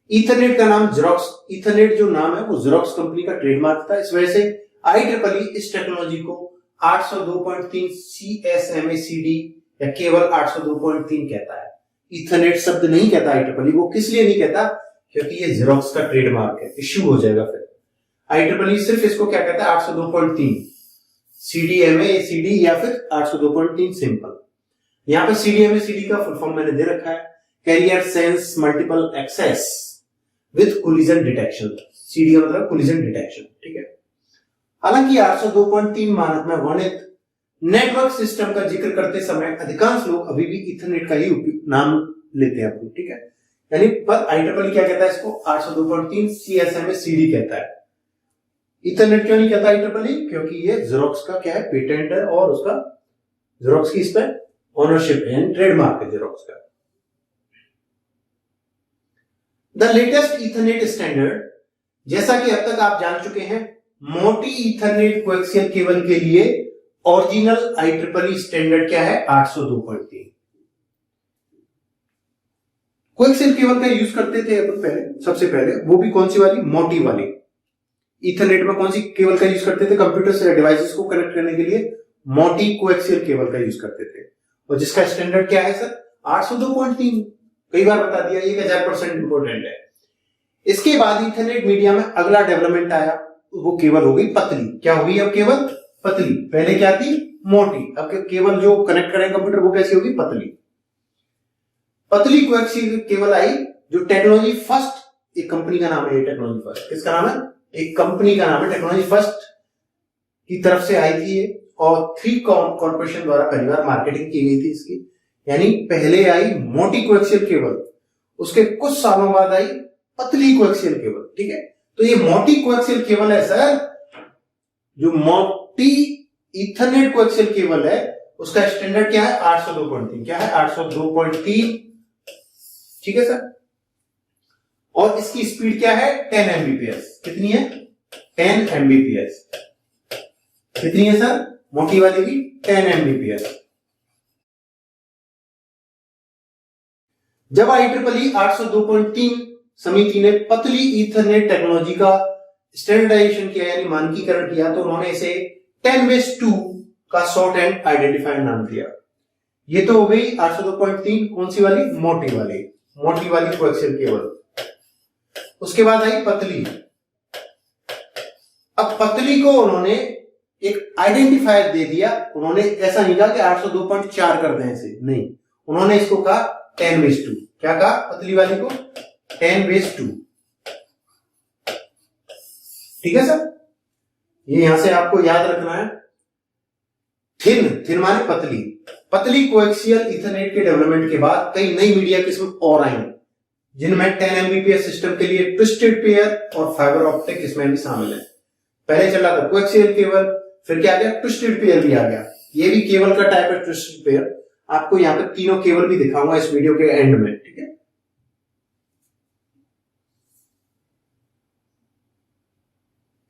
ईथरनेट का नाम जेरोक्स, ईथरनेट जो नाम है वो जेरोक्स कंपनी का ट्रेडमार्क था। इस वजह से IEEE इस टेक्नोलॉजी को 802.3 CSMACD या केवल 802.3 कहता है। ईथरनेट शब्द नहीं कहता IEEE। वो किस लिए नहीं कहता? क्योंकि ये जेरोक्स का ट्रेडमार्क है, इश्यू हो जाएगा फिर। IEEE सिर्फ इसको क्या कहता है? 802.3 CDMA-CD या फिर 802.3 सिंपल। यहां पे CDMA-CD का फुल फॉर्म मैंने दे रखा है, carrier sense multiple access with collision detection. CD का मतलब कोलिजन डिटेक्शन, ठीक है। हालांकि 802.3 मानक में वर्णित नेटवर्क सिस्टम का जिक्र करते समय अधिकांश लोग अभी भी ईथरनेट का ही नाम लेते हैं, ठीक है। यानी पर IEEE क्या कहता है इसको 802.3 CSMA CD कहता है। इथरनेट क्यों नहीं कहता IEEE? क्योंकि ये जेरोक्स का क्या है, पेटेंट है और उसका जेरोक्स की इस पे ओनरशिप है, ट्रेडमार्क है जेरोक्स का। द लेटेस्ट इथरनेट स्टैंडर्ड, जैसा कि अब तक आप जान चुके हैं, मोटी इथरनेट कोएक्सियल केबल के लिए ओरिजिनल IEEE स्टैंडर्ड क्या है, 802.3। कोएक्सियल केबल का यूज करते थे अपन पहले, सबसे पहले वो भी कौन सी वाली, मोटी वाली। इथरनेट में कौन सी केबल का यूज करते थे, कंप्यूटर से डिवाइसेस को कनेक्ट करने के लिए मोटी कोएक्सियल केबल का यूज करते थे, और जिसका स्टैंडर्ड क्या है सर, 802.3। कई बार बता दिया, ये 1000% इंपोर्टेंट है। इसके बाद इथरनेट मीडिया में अगला डेवलपमेंट आया, वो केबल हो गई पतली। क्या हो गई अब केबल, पतली। पहले क्या थी, मोटी। अब केबल जो कनेक्ट करें कंप्यूटर वो कैसी होगी, पतली। पतली कोएक्सियल केबल आई, जो टेक्नोलॉजी फर्स्ट, एक कंपनी का नाम है ये टेक्नोलॉजी फर्स्ट। किसका नाम है, एक कंपनी का नाम है टेक्नोलॉजी फर्स्ट की तरफ से आई थी ये, और 3 कॉर्पोरेशन द्वारा पहली बार मार्केटिंग की गई थी इसकी। यानी पहले आई मोटी कोएक्सियल केबल, उसके कुछ सालों बाद आई पतली कोएक्सियल केबल। ठीक है, तो ये मोटी कोएक्सियल केबल है सर, जो मोटी इथरनेट कोएक्सियल केबल है उसका स्टैंडर्ड क्या है, 802.3। क्या है, 802.3। ठीक है सर, और इसकी स्पीड क्या है, 10 Mbps। कितनी है, 10 Mbps। कितनी है सर, मोटी वाली की 10 Mbps। जब IEEE 802.3 समिति ने पतली ईथरनेट टेक्नोलॉजी का स्टैंडर्डाइजेशन किया, यानी मानकीकरण किया, तो उन्होंने इसे 10/2 का शॉर्ट एंड आइडेंटिफायर नाम दिया। ये तो हो गई 802.3 कौन सी वाली, मोटी वाली, मोटी वाली कोएक्सियल केबल। उसके बाद आई पतली। अब पतली को उन्होंने एक आइडेंटिफायर दे दिया। उन्होंने ऐसा नहीं कहा कि 802.4 कर दें इसे, नहीं, उन्होंने इसको कहा 10/2। क्या कहा, पतली वाली को 10/2। ठीक है सर, ये यहां से आपको याद रखना है। थिन माने पतली। पतली कोएक्सियल इथरनेट के डेवलपमेंट के बाद कई नई मीडिया किस्म और आई, जिनमें 10 Mbps सिस्टम के लिए ट्विस्टेड पेयर और फाइबर ऑप्टिक इसमें भी शामिल है। पहले चला था कोएक्सियल केबल, फिर क्या आ गया, ट्विस्टेड पेयर भी आ गया। ये भी केबल का टाइप है ट्विस्टेड पेयर। आपको यहां पे तीनों केबल भी दिखाऊंगा इस वीडियो के एंड में। ठीक है,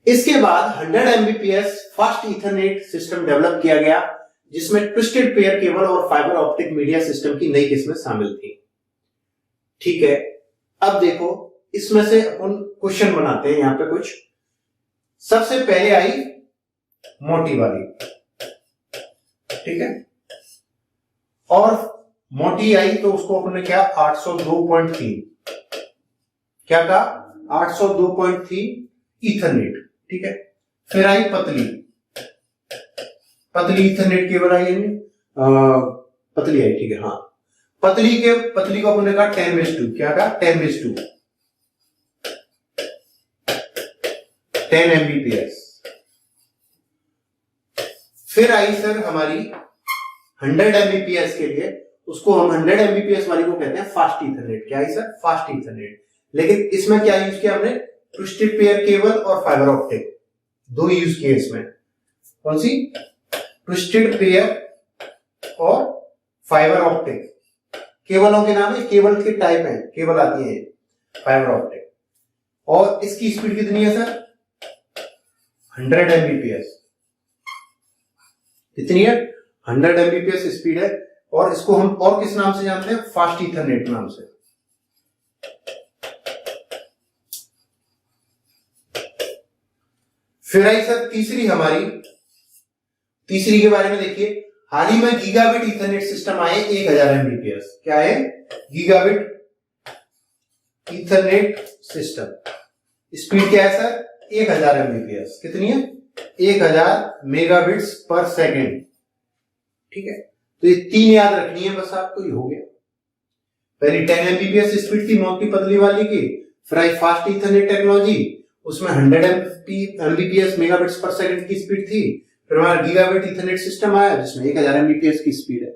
इसके बाद 100 Mbps fast Ethernet system develop किया गया, जिसमें ट्विस्टेड पेयर केबल और फाइबर ऑप्टिक मीडिया सिस्टम की नई किस्में शामिल थी। ठीक है, अब देखो इसमें से अपन क्वेश्चन बनाते हैं यहां पे कुछ। सबसे पहले आई मोटी वाली, ठीक है, और मोटी आई तो उसको अपने क्या 802.3, क्या कहा 802.3 इथरनेट। ठीक है, फिर आई पतली, पतली इथरनेट केबल आई, पतली आई। ठीक है, हाँ, पतली को अपने कहा 10/2। क्या कहा, 10/2, 10 Mbps। फिर आई सर हमारी 100 Mbps के लिए, उसको हम 100 Mbps वाली को कहते हैं फास्ट इथरनेट। क्या है सर, फास्ट इथरनेट। लेकिन इसमें क्या यूज किया हमने, ट्विस्टेड पेयर केबल और फाइबर ऑप्टिक, दो यूज किए इसमें। कौन सी, ट्विस्टेड पेयर और फाइबर ऑप्टिक। केबलों के नाम है, केबल के टाइप है, केबल आती है फाइबर ऑप्टिक। और इसकी स्पीड कितनी है सर, 100 Mbps। कितनी है, 100 Mbps स्पीड है। और इसको हम और किस नाम से जानते हैं, फास्ट इथरनेट नाम से। फिर आई सर तीसरी हमारी, तीसरी के बारे में देखिए, हाल ही में गीगाबिट इथरनेट सिस्टम आए 1000 Mbps। क्या है, गीगाबिट इथरनेट सिस्टम। स्पीड क्या है सर, 1000 Mbps। कितनी है, 1000 मेगाबिट्स पर सेकेंड। ठीक है, तो ये 3 याद रखनी है बस आपको, ये हो गया। पहली 10 Mbps स्पीड थी मोटी पतली वाली की, फिर आई फास्ट इथरनेट टेक्नोलॉजी, उसमें 100 Mbps मेगाबिट्स पर सेकंड की स्पीड थी। फिर हमारा गीगाबिट इथरनेट सिस्टम आया जिसमें 1000 Mbps की स्पीड है।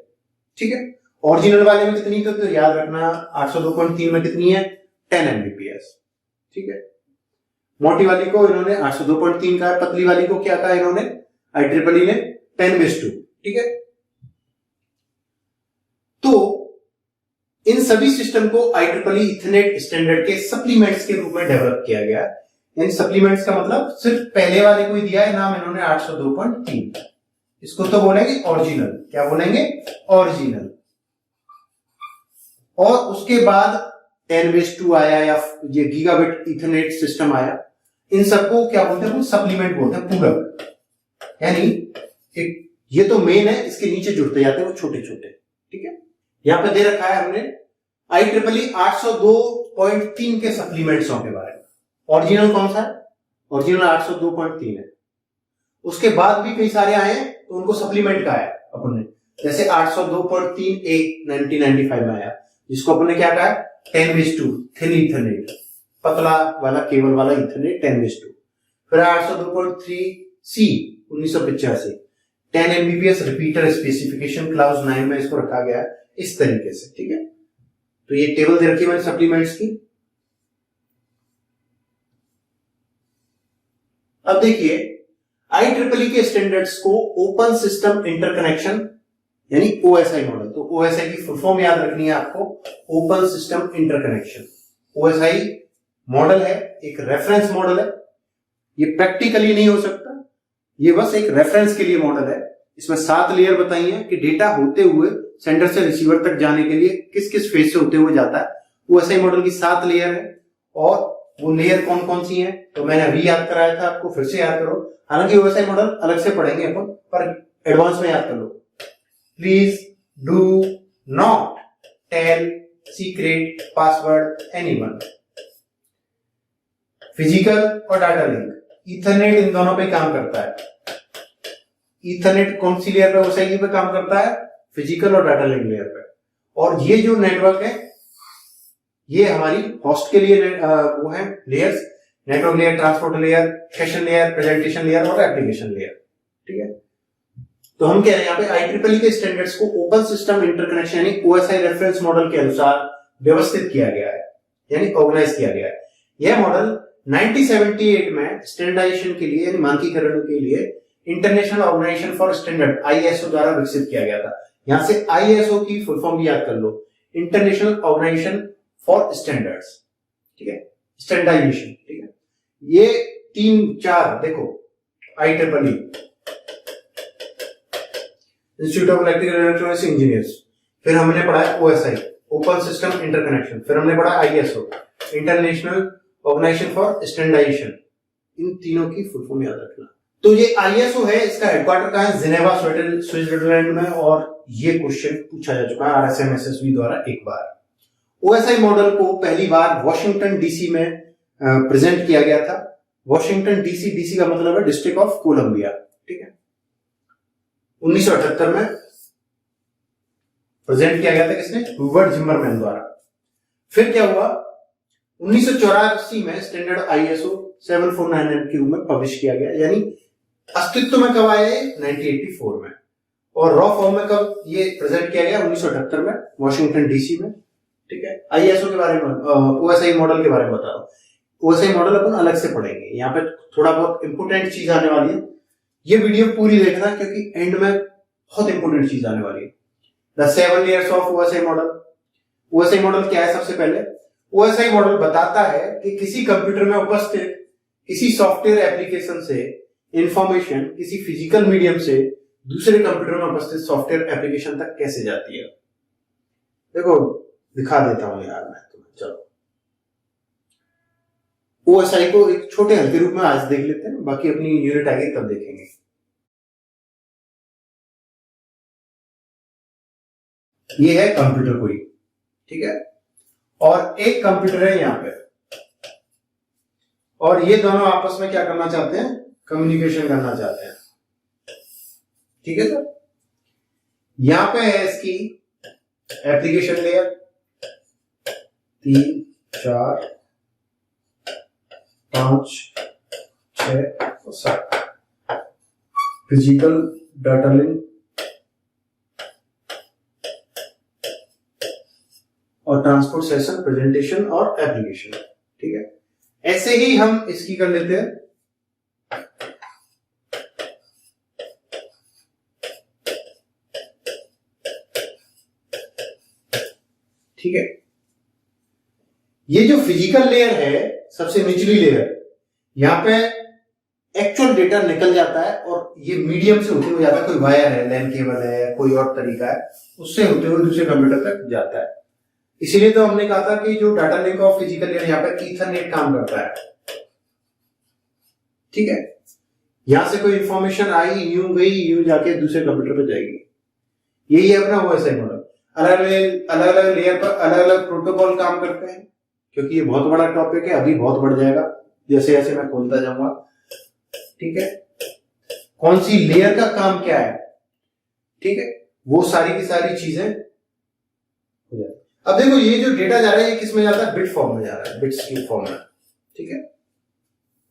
ठीक है, ओरिजिनल वाले में कितनी थी तो याद रखना 802.3 में कितनी है 10 Mbps, ठीक है। मोटी वाली को इन्होंने 802.3 कहा, पतली वाली को क्या कहा इन्होंने IEEE ने 10/2, ठीक है। तो इन सभी सिस्टम को IEEE इथरनेट स्टैंडर्ड के सप्लीमेंट्स के रूप में डेवलप किया गया। इन सप्लीमेंट्स का मतलब सिर्फ पहले वाले को ही दिया है नाम इन्होंने 802.3, इसको तो बोलेंगे ओरिजिनल, क्या बोलेंगे ओरिजिनल। और उसके बाद 10/2 आया या ये गीगाबिट इथरनेट सिस्टम आया, इन सबको क्या बोलते हैं सप्लीमेंट बोलते हैं, पूरक। यानी एक ये तो मेन है, इसके नीचे जुड़ते जाते हैं वो छोटे छोटे, ठीक है। यहां पे दे रखा है हमने IEEE 802.3 के सप्लीमेंट्सों के बारे में। ओरिजिनल कौन सा है, ओरिजिनल 802.3 है। उसके बाद भी कई सारे आए हैं तो उनको सप्लीमेंट कहा है अपन ने, जैसे 802.3A 1995 में आया, जिसको अपन ने क्या कहा है 10/2 थिन इथरनेट, पतला वाला केबल वाला इथरनेट 10/2। फिर 802.3C 1985 10 Mbps repeater specification clause 9 में इसको रखा गया है इस तरीके से, ठीक है। तो ये टेबल दे रखी है मैंने सप्लीमेंट्स की। अब देखिए IEEE के स्टैंडर्ड्स को ओपन सिस्टम इंटरकनेक्शन यानी OSI मॉडल, तो OSI की फुल फॉर्म याद रखनी है आपको, open system interconnection. OSI model है, एक रेफरेंस मॉडल है, ये प्रैक्टिकली नहीं हो सकता, ये बस एक रेफरेंस के लिए मॉडल है। इसमें 7 लेयर बताई हैं कि डेटा होते हुए सेंडर से रिसीवर तक जाने के लिए किस किस फेज से होते हुए जाता है। OSI मॉडल की 7 लेयर है, और वो लेयर कौन कौन सी हैं तो मैंने अभी याद कराया था आपको, फिर से याद करो। हालांकि OSI मॉडल अलग से पढ़ेंगे अपन, पर एडवांस में याद कर लो। Please do not tell secret password anyone. Physical और डाटा लिंक, ईथरनेट इन दोनों पे काम करता है। ईथरनेट कौन सी लेयर पे OSI पे काम करता है, फिजिकल और डाटा लिंक लेयर पे। और ये जो नेटवर्क है ये हमारी होस्ट के लिए वो है layers, network layer, transport layer, session layer, presentation layer और एप्लीकेशन लेयर, ठीक है। तो हम कह रहे हैं यहाँ पे IEEE के स्टैंडर्ड्स को ओपन सिस्टम इंटरकनेक्शन यानी OSI रेफरेंस मॉडल के अनुसार व्यवस्थित किया गया है, यानी ऑर्गेनाइज किया गया है। यह मॉडल 1978 में स्टैंडर्डाइजेशन के लिए यानी मानकीकरण के लिए international organization for standard ISO द्वारा विकसित किया गया था। यहां से ISO की फुल फॉर्म भी याद कर लो, इंटरनेशनल ऑर्गेनाइजेशन फॉर स्टैंडर्ड्स, ठीक है, स्टैंडर्डाइजेशन, ठीक है। ये 3-4 देखो IEEE, institute of electrical electronics engineers, फिर हमने पढ़ा है OSI ओपन सिस्टम इंटरकनेक्शन, फिर हमने पढ़ा ISO international organization for standardization. इन तीनों की फुल फॉर्म याद रखना। तो ये ISO है, इसका हेडक्वार्टर कहां है, जिनेवा स्विट्जरलैंड में, और ये क्वेश्चन पूछा जा चुका है RSMSSB द्वारा एक बार। OSI मॉडल को पहली बार वॉशिंगटन DC में प्रेजेंट किया गया था। वॉशिंगटन DC का मतलब है डिस्ट्रिक्ट ऑफ कोलंबिया, ठीक है। 1978 में प्रेजेंट किया गया था, किसने, हूवर्ड जिम्मरमैन द्वारा। फिर क्या हुआ, 1984 में स्टैंडर्ड ISO 749 के रूप में पब्लिश किया गया, यानी अस्तित्व में कब आया 1984 में, और रॉ फॉर्म में कब ये प्रेजेंट किया गया 1978 में वॉशिंगटन DC में, ठीक है। ISO के बारे में OSI मॉडल के बारे में बता रहा हूं। OSI मॉडल अपन अलग से पढ़ेंगे, यहाँ पे थोड़ा बहुत इंपोर्टेंट चीज आने वाली है, ये वीडियो पूरी देखना क्योंकि एंड में बहुत इंपोर्टेंट चीज आने वाली है। The 7 layers of OSI model. OSI model क्या है, सबसे पहले OSI मॉडल बताता है कि किसी कंप्यूटर में उपस्थित किसी सॉफ्टवेयर एप्लीकेशन से इंफॉर्मेशन किसी फिजिकल मीडियम से दूसरे कंप्यूटर में उपस्थित सॉफ्टवेयर एप्लीकेशन तक कैसे जाती है। देखो दिखा देता हूं यार मैं तुम्हें, चलो OSI को एक छोटे हल्के रूप में आज देख लेते हैं, बाकी अपनी यूनिट आगे तब देखेंगे। ये है कंप्यूटर कोई, ठीक है, और एक कंप्यूटर है यहां पे, और ये दोनों आपस में क्या करना चाहते हैं, कम्युनिकेशन करना चाहते हैं, ठीक है सर। यहां पे है इसकी एप्लीकेशन लेयर 3, 4, 5, 6 और 7, फिजिकल डाटा लिंक और ट्रांसपोर्ट सेशन, प्रेजेंटेशन और एप्लीकेशन। ठीक है, ऐसे ही हम इसकी कर लेते हैं। ठीक है, ये जो फिजिकल लेयर है, सबसे निचली लेयर, यहां पे एक्चुअल डेटा निकल जाता है और ये मीडियम से होते हुए जाता है। कोई वायर है, लैन केबल है, कोई और तरीका है, उससे होते हुए दूसरे कंप्यूटर तक जाता है। इसीलिए तो हमने कहा था कि जो data link of physical layer, यहाँ पे ईथरनेट काम करता है। ठीक है, यहां से कोई इंफॉर्मेशन आई, यूं गई, यूं जाके दूसरे कंप्यूटर पे जाएगी। यही है अपना ओएसआई मॉडल। अलग अलग लेयर पर अलग अलग प्रोटोकॉल काम करते हैं, क्योंकि ये बहुत बड़ा टॉपिक है, अभी बहुत बढ़ जाएगा जैसे जैसे मैं खोलता जाऊंगा। ठीक है, कौन सी लेयर का काम क्या है, ठीक है, वो सारी की सारी चीजें हो जाती। अब देखो, ये जो डेटा जा रहा है ये किस में जाता है, बिट फॉर्म में जा रहा है, बिट्स की फॉर्म में। ठीक है,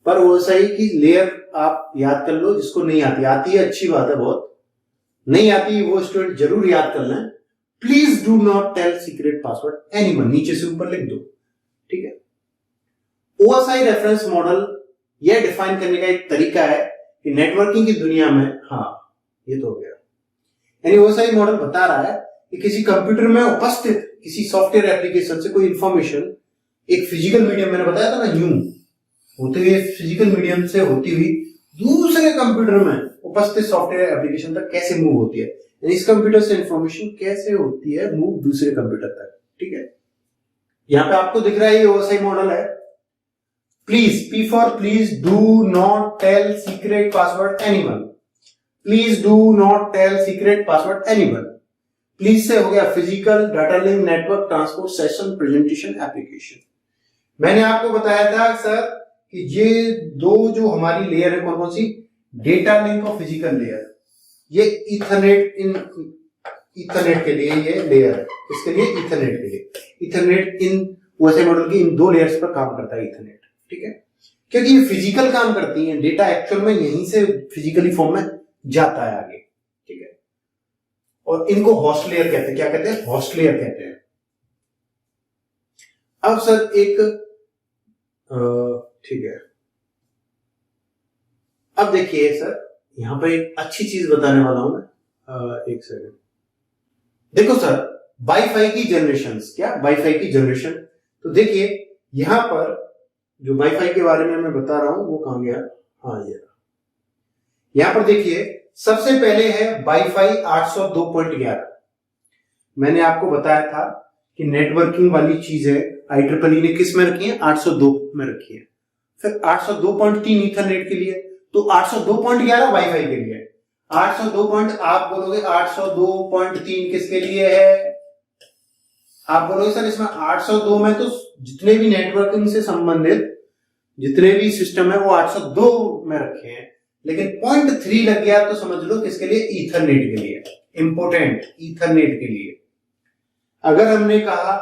पर वो सही की लेयर आप याद कर लो, जिसको नहीं आती है अच्छी बात है, बहुत नहीं आती वो स्टूडेंट जरूर याद कर लें। Please do not tell secret password anyone, नीचे से ऊपर लिख दो। ठीक है, ओएसआई रेफरेंस मॉडल यह डिफाइन करने का एक तरीका है कि नेटवर्किंग की दुनिया में, हाँ ये तो हो गया, यानी ओएसआई मॉडल बता रहा है कि किसी कंप्यूटर में उपस्थित किसी सॉफ्टवेयर एप्लीकेशन से कोई इंफॉर्मेशन एक फिजिकल मीडियम, मैंने बताया था ना, यूं होते हुए फिजिकल मीडियम से होती हुई दूसरे कंप्यूटर में उपस्थित सॉफ्टवेयर एप्लीकेशन तक कैसे मूव होती है, यानी इस कंप्यूटर से इंफॉर्मेशन कैसे होती है मूव दूसरे कंप्यूटर तक। ठीक है, यहां पे आपको दिख रहा है ये ओएसआई मॉडल है। Please, P for please do not tell secret password anyone. Please do not tell secret password anyone. Please से हो गया physical, data link, network, transport, session, presentation, application. मैंने आपको बताया था सर कि ये दो जो हमारी लेयर है, कौन कौन सी, डेटा लिंक और फिजिकल लेयर, ये ईथरनेट ईथरनेट के लिए ये लेयर है, इसके लिए ईथरनेट के लिए, ईथरनेट इन ओएसआई मॉडल की इन दो लेयर्स पर काम करता है ईथरनेट। ठीक है, क्योंकि ये फिजिकल काम करती है, डेटा एक्चुअल में यहीं से फिजिकली फॉर्म में जाता है आगे। ठीक है, और इनको होस्ट लेयर कहते हैं। क्या कहते हैं, होस्ट लेयर कहते हैं। अब सर एक ठीक है, अब देखिए सर, यहां पर एक अच्छी चीज बताने वाला हूं मैं। एक सेकंड, देखो सर, वाईफाई की जनरेशन, क्या वाईफाई की जनरेशन, तो देखिए यहां पर जो वाईफाई के बारे में मैं बता रहा हूं वो कहां गया, हाँ ये यहां पर देखिए, सबसे पहले है वाईफाई 802.11। मैंने आपको बताया था कि नेटवर्किंग वाली चीज है, IEEE ने किस में रखी है, 802 में रखी है। फिर 802.3 ईथरनेट के लिए, तो 802.11 वाईफाई के लिए। 802. आप बोलोगे 802.3 किसके लिए है, आप बोलोगे सर इसमें 802 में तो जितने भी नेटवर्किंग से संबंधित जितने भी सिस्टम है वो 802 में रखे हैं, लेकिन 0.3 लग गया तो समझ लो किसके लिए, ईथरनेट के लिए, इंपोर्टेंट ईथरनेट के लिए। अगर हमने कहा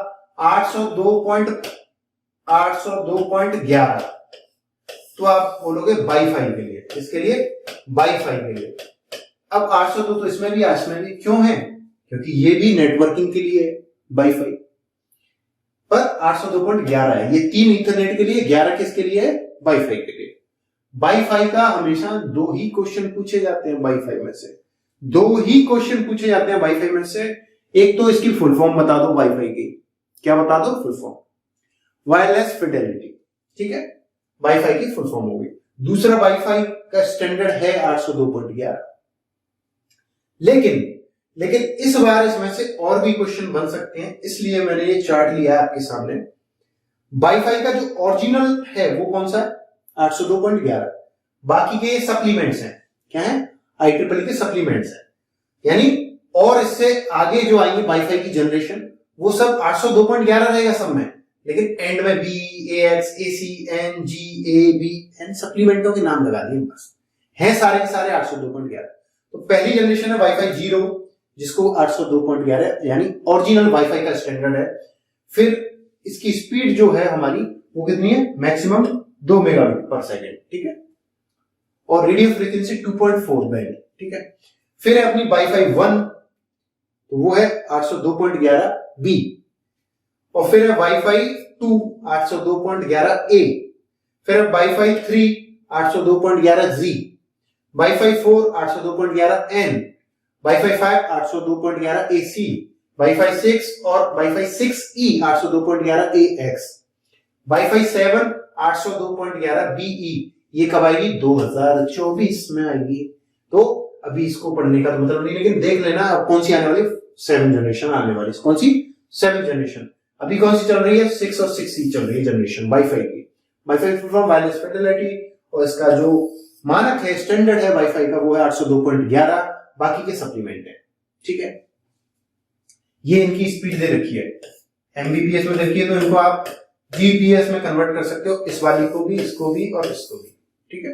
802.11 तो आप बोलोगे वाईफाई के लिए, इसके लिए वाईफाई के लिए। अब 802 तो इसमें भी, इसमें भी क्यों है, क्योंकि ये भी नेटवर्किंग के लिए है वाईफाई, पर 802.11 है। ये 3 ईथरनेट के लिए, 11 किसके लिए है, वाईफाई के लिए। वाईफाई का हमेशा 2 ही क्वेश्चन पूछे जाते हैं वाईफाई में से, 2 ही क्वेश्चन पूछे जाते हैं वाईफाई में से। एक तो इसकी फुल फॉर्म बता दो वाईफाई की, क्या बता दो, फुल फॉर्म, वायरलेस फिडेलिटी। ठीक है, वाईफाई की फुल फॉर्म होगी। दूसरा, वाईफाई का स्टैंडर्ड है 802.11। लेकिन इस बार इसमें से और भी क्वेश्चन बन सकते हैं, इसलिए मैंने ये चार्ट लिया आपके सामने। वाईफाई का जो ओरिजिनल है वो कौन सा है, 802.11। बाकी के सप्लीमेंट्स हैं, क्या है, IEEE के सप्लीमेंट्स हैं, यानी और इससे आगे जो आएंगे वाईफाई की जनरेशन वो सब 802.11 रहेगा सब में, लेकिन एंड में B, AX, AC, N, G, A, B, N सप्लीमेंटों के नाम लगा दिए बस, हैं सारे के सारे 802.11। तो पहली जनरेशन है वाईफाई 0, जिसको 802.11 यानी ओरिजिनल वाईफाई का स्टैंडर्ड है। फिर इसकी स्पीड जो है हमारी वो कितनी है, मैक्सिमम 2 मेगाबिट पर सेकेंड। ठीक है, और रेडियो फ्रीक्वेंसी 2.4 बैंड। ठीक है, फिर है अपनी वाईफाई 1, तो वो है 802.11 B, और फिर है वाईफाई 2 802.11a, फिर है wifi 3 802.11g, wifi 4 802.11n, wifi 5 802.11ac, wifi 6 और wifi 6E 802.11ax, wifi 7 802.11be। ये कब आएगी? 2024 में आएगी। तो अभी इसको पढ़ने का तो मतलब नहीं, लेकिन देख लेना अब कौन सी आने वाली, 7 जनरेशन आने वाली। कौन सी? 7 जनरेशन। अभी कौन सी चल रही है? 6 और 6E चल रही है जनरेशन वाईफाई की। Wifi full form wireless Fidelity, और इसका जो मानक है, स्टैंडर्ड है वाईफाई का, वो है 802.11, बाकी के सप्लीमेंट है। ठीक है, ये इनकी स्पीड दे रखी है, एमबीपीएस में रखी है, तो इनको आप जीपीएस में कन्वर्ट कर सकते हो, इस वाली को भी, इसको भी और इसको भी। ठीक है,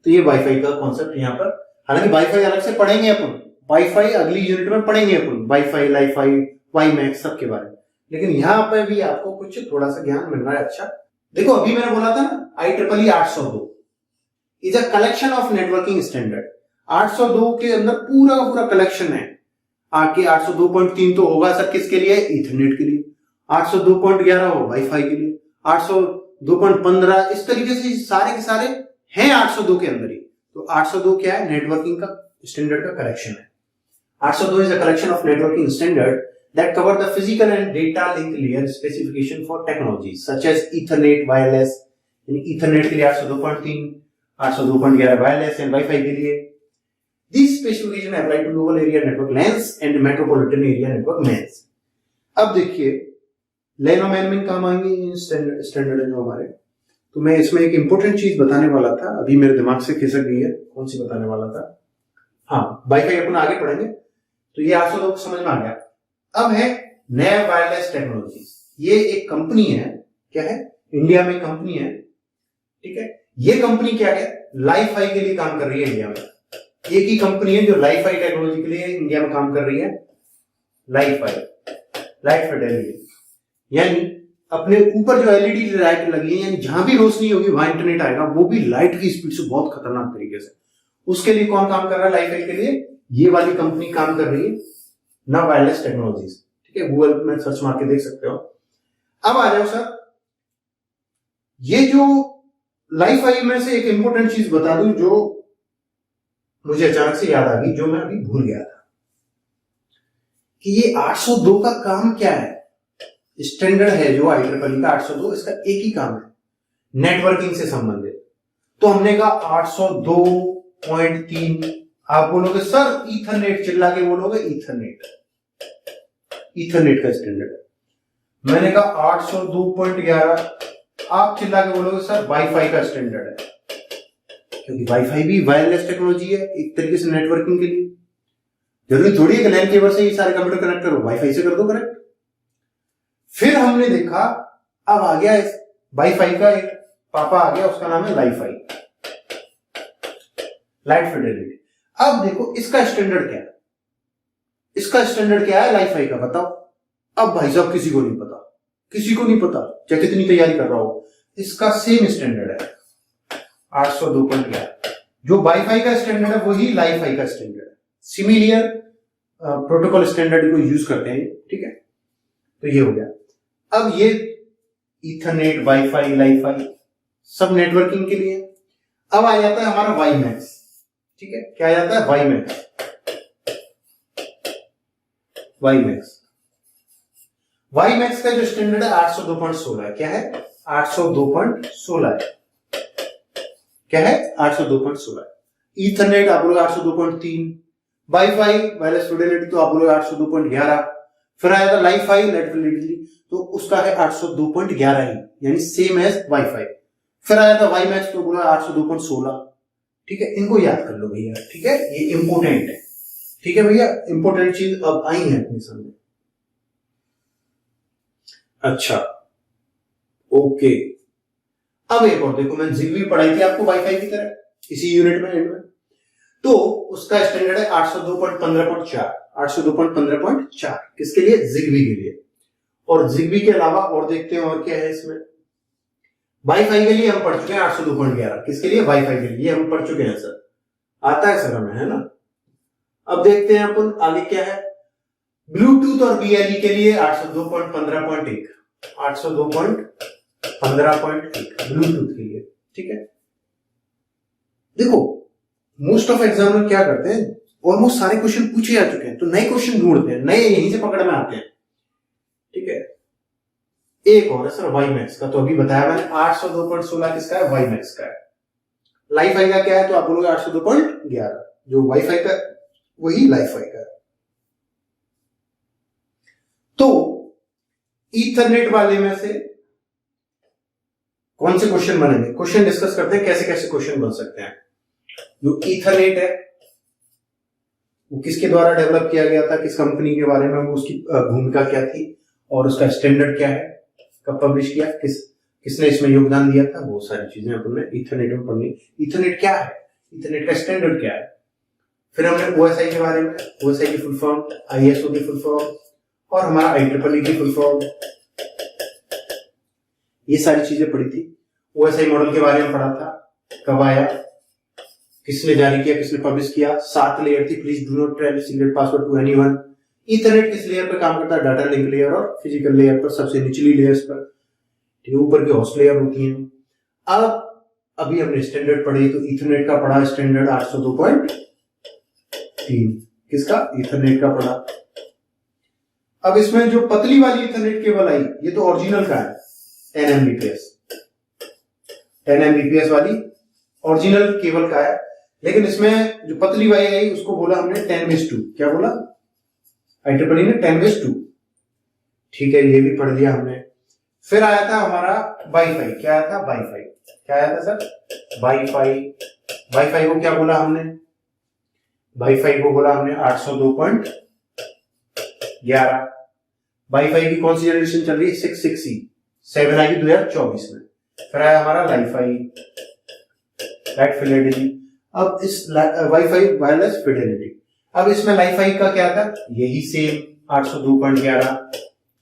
तो ये वाईफाई का कॉन्सेप्ट यहाँ पर। हालांकि वाईफाई अलग से पढ़ेंगे अपन, वाईफाई अगली यूनिट में पढ़ेंगे अपन, वाईफाई, लाईफाई, वाईमैक्स सबके बारे में, लेकिन यहाँ पर भी आपको कुछ थोड़ा सा ज्ञान मिल रहा है। अच्छा देखो, अभी मैंने बोला था ना IEEE 802 is a collection of networking standard. 802 के अंदर पूरा का पूरा कलेक्शन है। आके 802.3 तो होगा सर किसके लिए? ईथरनेट के लिए। 802.11 हो वाईफाई के लिए, 802.15, इस तरीके से सारे के सारे हैं 802 के अंदर ही। तो 802 क्या है? नेटवर्किंग का स्टैंडर्ड का कलेक्शन है। 802 is a collection of networking standard that cover the physical and data link layer specification for technologies such as Ethernet, wireless, यानी Ethernet के लिए 802.3, 802.11 wireless and Wi-Fi के लिए। These specifications apply to local area network LANs and metropolitan area network MANs। अब देखिए LAN और MAN में काम आएंगे स्टैंडर्ड है जो हमारे। तो मैं इसमें एक इंपॉर्टेंट चीज बताने वाला था, अभी मेरे दिमाग से खिसक गई है, कौन सी बताने वाला था? हाँ, वाईफाई अपन आगे पढ़ेंगे। तो ये 802 को समझ में आ गया। अब है नैव वायरलेस टेक्नोलॉजीज। ये एक कंपनी है, क्या है? इंडिया में कंपनी है। ठीक है, ये कंपनी क्या है? लाईफाई के लिए काम कर रही है इंडिया में। एक ही कंपनी है जो लाईफाई टेक्नोलॉजी के लिए इंडिया में काम कर रही है, लाईफाई, लाइट फिडेलिटी। यानी अपने ऊपर जो एलईडी लाइट लगी है, यानी जहां भी रोशनी होगी वहां इंटरनेट आएगा, वो भी लाइट की स्पीड से बहुत खतरनाक तरीके से। उसके लिए कौन काम कर रहा है? लाईफाई के लिए ये वाली कंपनी काम कर रही है, ना वायरलेस टेक्नोलॉजीज। ठीक है, गूगल में सर्च मार के देख सकते हो। अब आ जाओ सर, ये जो लाईफाई में से एक इंपॉर्टेंट चीज बता दूं जो मुझे अचानक से याद आ गई, जो मैं अभी भूल गया था, कि ये 802 का काम क्या है? स्टैंडर्ड है जो IEEE का 802, इसका एक ही काम है, नेटवर्किंग से संबंधित। तो हमने कहा 802.3, आप बोलोगे सर ईथरनेट, चिल्ला के बोलोगे ईथरनेट, ईथरनेट का स्टैंडर्ड है। मैंने कहा 802.11, आप चिल्ला के बोलोगे सर वाईफाई का स्टैंडर्ड है, क्योंकि वाईफाई भी वायरलेस टेक्नोलॉजी है एक तरीके से नेटवर्किंग के लिए। जरूरी थोड़ी है कि लैन केबल से ही सारे कंप्यूटर कनेक्ट करो, वाईफाई से कर दो कनेक्ट। फिर हमने देखा, अब आ गया वाईफाई का एक पापा आ गया, उसका नाम है लाईफाई, लाइट फिडेलिटी। अब देखो इसका स्टैंडर्ड क्या है? इसका स्टैंडर्ड क्या है लाईफाई का, बताओ। अब भाई साहब किसी को नहीं पता, किसी को नहीं पता, चाहे कितनी तैयारी कर रहा हो। इसका सेम स्टैंडर्ड है 802.11, जो वाईफाई का स्टैंडर्ड है वही लाईफाई का स्टैंडर्ड है। सिमिलियर प्रोटोकॉल स्टैंडर्ड को यूज करते हैं। ठीक है, तो ये हो गया। अब ये ईथरनेट, वाईफाई, लाईफाई सब नेटवर्किंग के लिए। अब आ जाता है हमारा वाईमैक्स। ठीक है, क्या आ जाता है? वाईमैक्स। वाईमैक्स, वाईमैक्स का जो स्टैंडर्ड है 802.16 है। क्या है? 802.16 है। क्या है? 802.16। ईथरनेट आप बोलोगे 802.3, वाईफाई, वायरलेस फिडेलिटी तो आप बोलोगे 802.11। फिर आया था लाईफाई, लाइट फिडेलिटी, तो उसका है 802.11 ही, यानी सेम एज वाईफाई। फिर आया था वाईमैक्स, तो बोला 802.16। ठीक है, इनको याद कर लो भैया। ठीक है, ये इंपोर्टेंट है। ठीक है भैया, इंपोर्टेंट चीज अब आई है अपने सामने। अच्छा, ओके। अब एक और देखो, मैंने जिगबी पढ़ाई थी आपको वाईफाई की तरह इसी यूनिट में, एंड में। तो उसका स्टैंडर्ड है 802.15.4, 802.15.4 किसके लिए? जिगबी के लिए। और जिगबी के अलावा और देखते हैं और क्या है इसमें। वाईफाई के लिए हम पढ़ चुके हैं 802.11, किसके लिए? वाईफाई के लिए, हम पढ़ चुके हैं सर, आता है सर हमें, है ना। अब देखते हैं अपन आगे क्या है। ब्लूटूथ और BLE के लिए 802.15.1, 802.15.1 ब्लूटूथ के लिए, ठीक है। देखो मोस्ट ऑफ एग्जामिनर क्या करते हैं, ऑलमोस्ट सारे क्वेश्चन पूछे जा चुके हैं तो नए क्वेश्चन ढूंढते हैं, नए यहीं से पकड़ में आते हैं, ठीक है। एक और है सर वाई मैक्स का, तो अभी बताया मैंने 802.16 किसका है, वाई मैक्स का है। लाइफाई का क्या है, तो आप बोलोगे 802.11, जो वाईफाई का वही लाइफाई का है। तो ईथरनेट वाले में से कौन से क्वेश्चन बनेंगे, क्वेश्चन डिस्कस करते हैं कैसे कैसे क्वेश्चन बन सकते हैं। जो ईथरनेट है वो किसके द्वारा डेवलप किया गया था, किस कंपनी के बारे में, उसकी भूमिका क्या थी और उसका स्टैंडर्ड क्या है, कब पब्लिश किया, किसने इसमें योगदान दिया था, वो सारी चीजें अपन ने ईथरनेट में पढ़नी। ईथरनेट क्या है, ईथरनेट का स्टैंडर्ड क्या है, फिर हमने ओएसआई के बारे में, ओएसआई की फुल फॉर्म, आईएसओ की फुल फॉर्म और हमारा IEEE की फुल फॉर्म, ये सारी चीजें पढ़ी थी। ओएसआई मॉडल के बारे में पढ़ा था, कब आया, किसने जारी किया, किसने पब्लिश किया, 7 लेयर थी, please do not tell secret password to anyone. Ethernet किस लेयर पर काम करता है, डाटा लिंक लेयर और फिजिकल लेयर पर, सबसे निचली लेयर्स पर, ठीक है, ऊपर की होस्ट लेयर होती है। अब अभी हमने स्टैंडर्ड पढ़ी, तो ईथरनेट का पढ़ा स्टैंडर्ड 802.3, किसका, ईथरनेट का पढ़ा। अब इसमें जो पतली वाली ईथरनेट केबल आई, ये तो ओरिजिनल का है 10 Mbps, 10 Mbps वाली ओरिजिनल केबल का है, लेकिन इसमें जो पतली वाली आई उसको बोला हमने 10:2, क्या बोला, IEEE ने 10:2, ठीक है, ये भी पढ़ लिया हमने। फिर आया था हमारा वाईफाई, क्या आया था, वाईफाई क्या आया था सर, वाईफाई। वाईफाई को क्या बोला हमने, वाईफाई को बोला हमने 802.11। वाईफाई की कौन सी जनरेशन चल रही है, 660, 7 आएगी 2024 में। फिर आया हमारा लाइफाई, लाइट फिडेलिटी। अब इस वाईफाई वायरलेस फिडेलिटी, अब इसमें लाइफाई का क्या था, यही सेम 802.11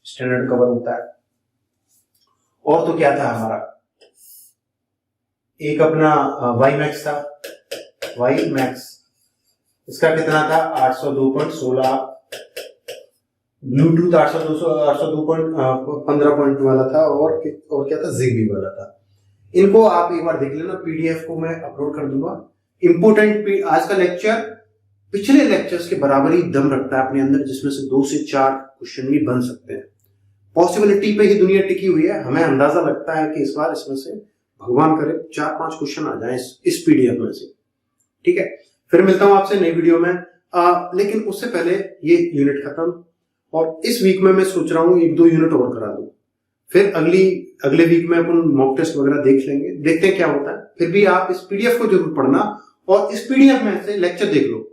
स्टैंडर्ड कवर होता है। और तो क्या था हमारा, एक अपना वाई मैक्स था, वाई मैक्स, इसका कितना था 802.16, ब्लूटूथ 802.15 वाला था, और क्या था, जिगबी वाला था। इनको आप एक बार देख लेना, पीडीएफ को मैं अपलोड कर दूंगा। इंपोर्टेंट आज का लेक्चर पिछले लेक्चर्स के बराबर ही दम रखता है अपने अंदर, जिसमें से 2 से 4 क्वेश्चन भी बन सकते हैं। पॉसिबिलिटी पे ही दुनिया टिकी हुई है, हमें अंदाजा लगता है कि इस बार इसमें से भगवान करे 4-5 क्वेश्चन आ जाए इस पीडीएफ में से, ठीक है। फिर मिलता हूं आपसे नई वीडियो में, लेकिन उससे पहले ये यूनिट खत्म, और इस वीक में मैं सोच रहा हूँ 1-2 यूनिट और करा दूं, फिर अगले वीक में अपन मॉक टेस्ट वगैरह देख लेंगे, देखते हैं क्या होता है। फिर भी आप इस पीडीएफ को जरूर पढ़ना, और इस पीडीएफ में से लेक्चर देख लो,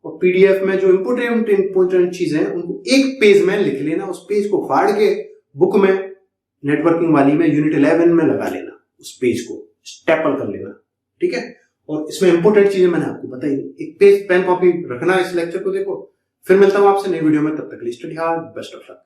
और पीडीएफ में जो इंपोर्टेंट चीजें हैं उनको एक पेज में लिख लेना, उस पेज को फाड़ के बुक में नेटवर्किंग वाली में यूनिट 11 में लगा लेना, उस पेज को स्टेपल कर लेना, ठीक है। और इसमें इंपोर्टेंट चीजें मैंने आपको बताई, एक पेज पेन कॉपी रखना, इस लेक्चर को देखो। फिर मिलता हूं आपसे नई वीडियो में, तब तक के लिए study hard, best of luck.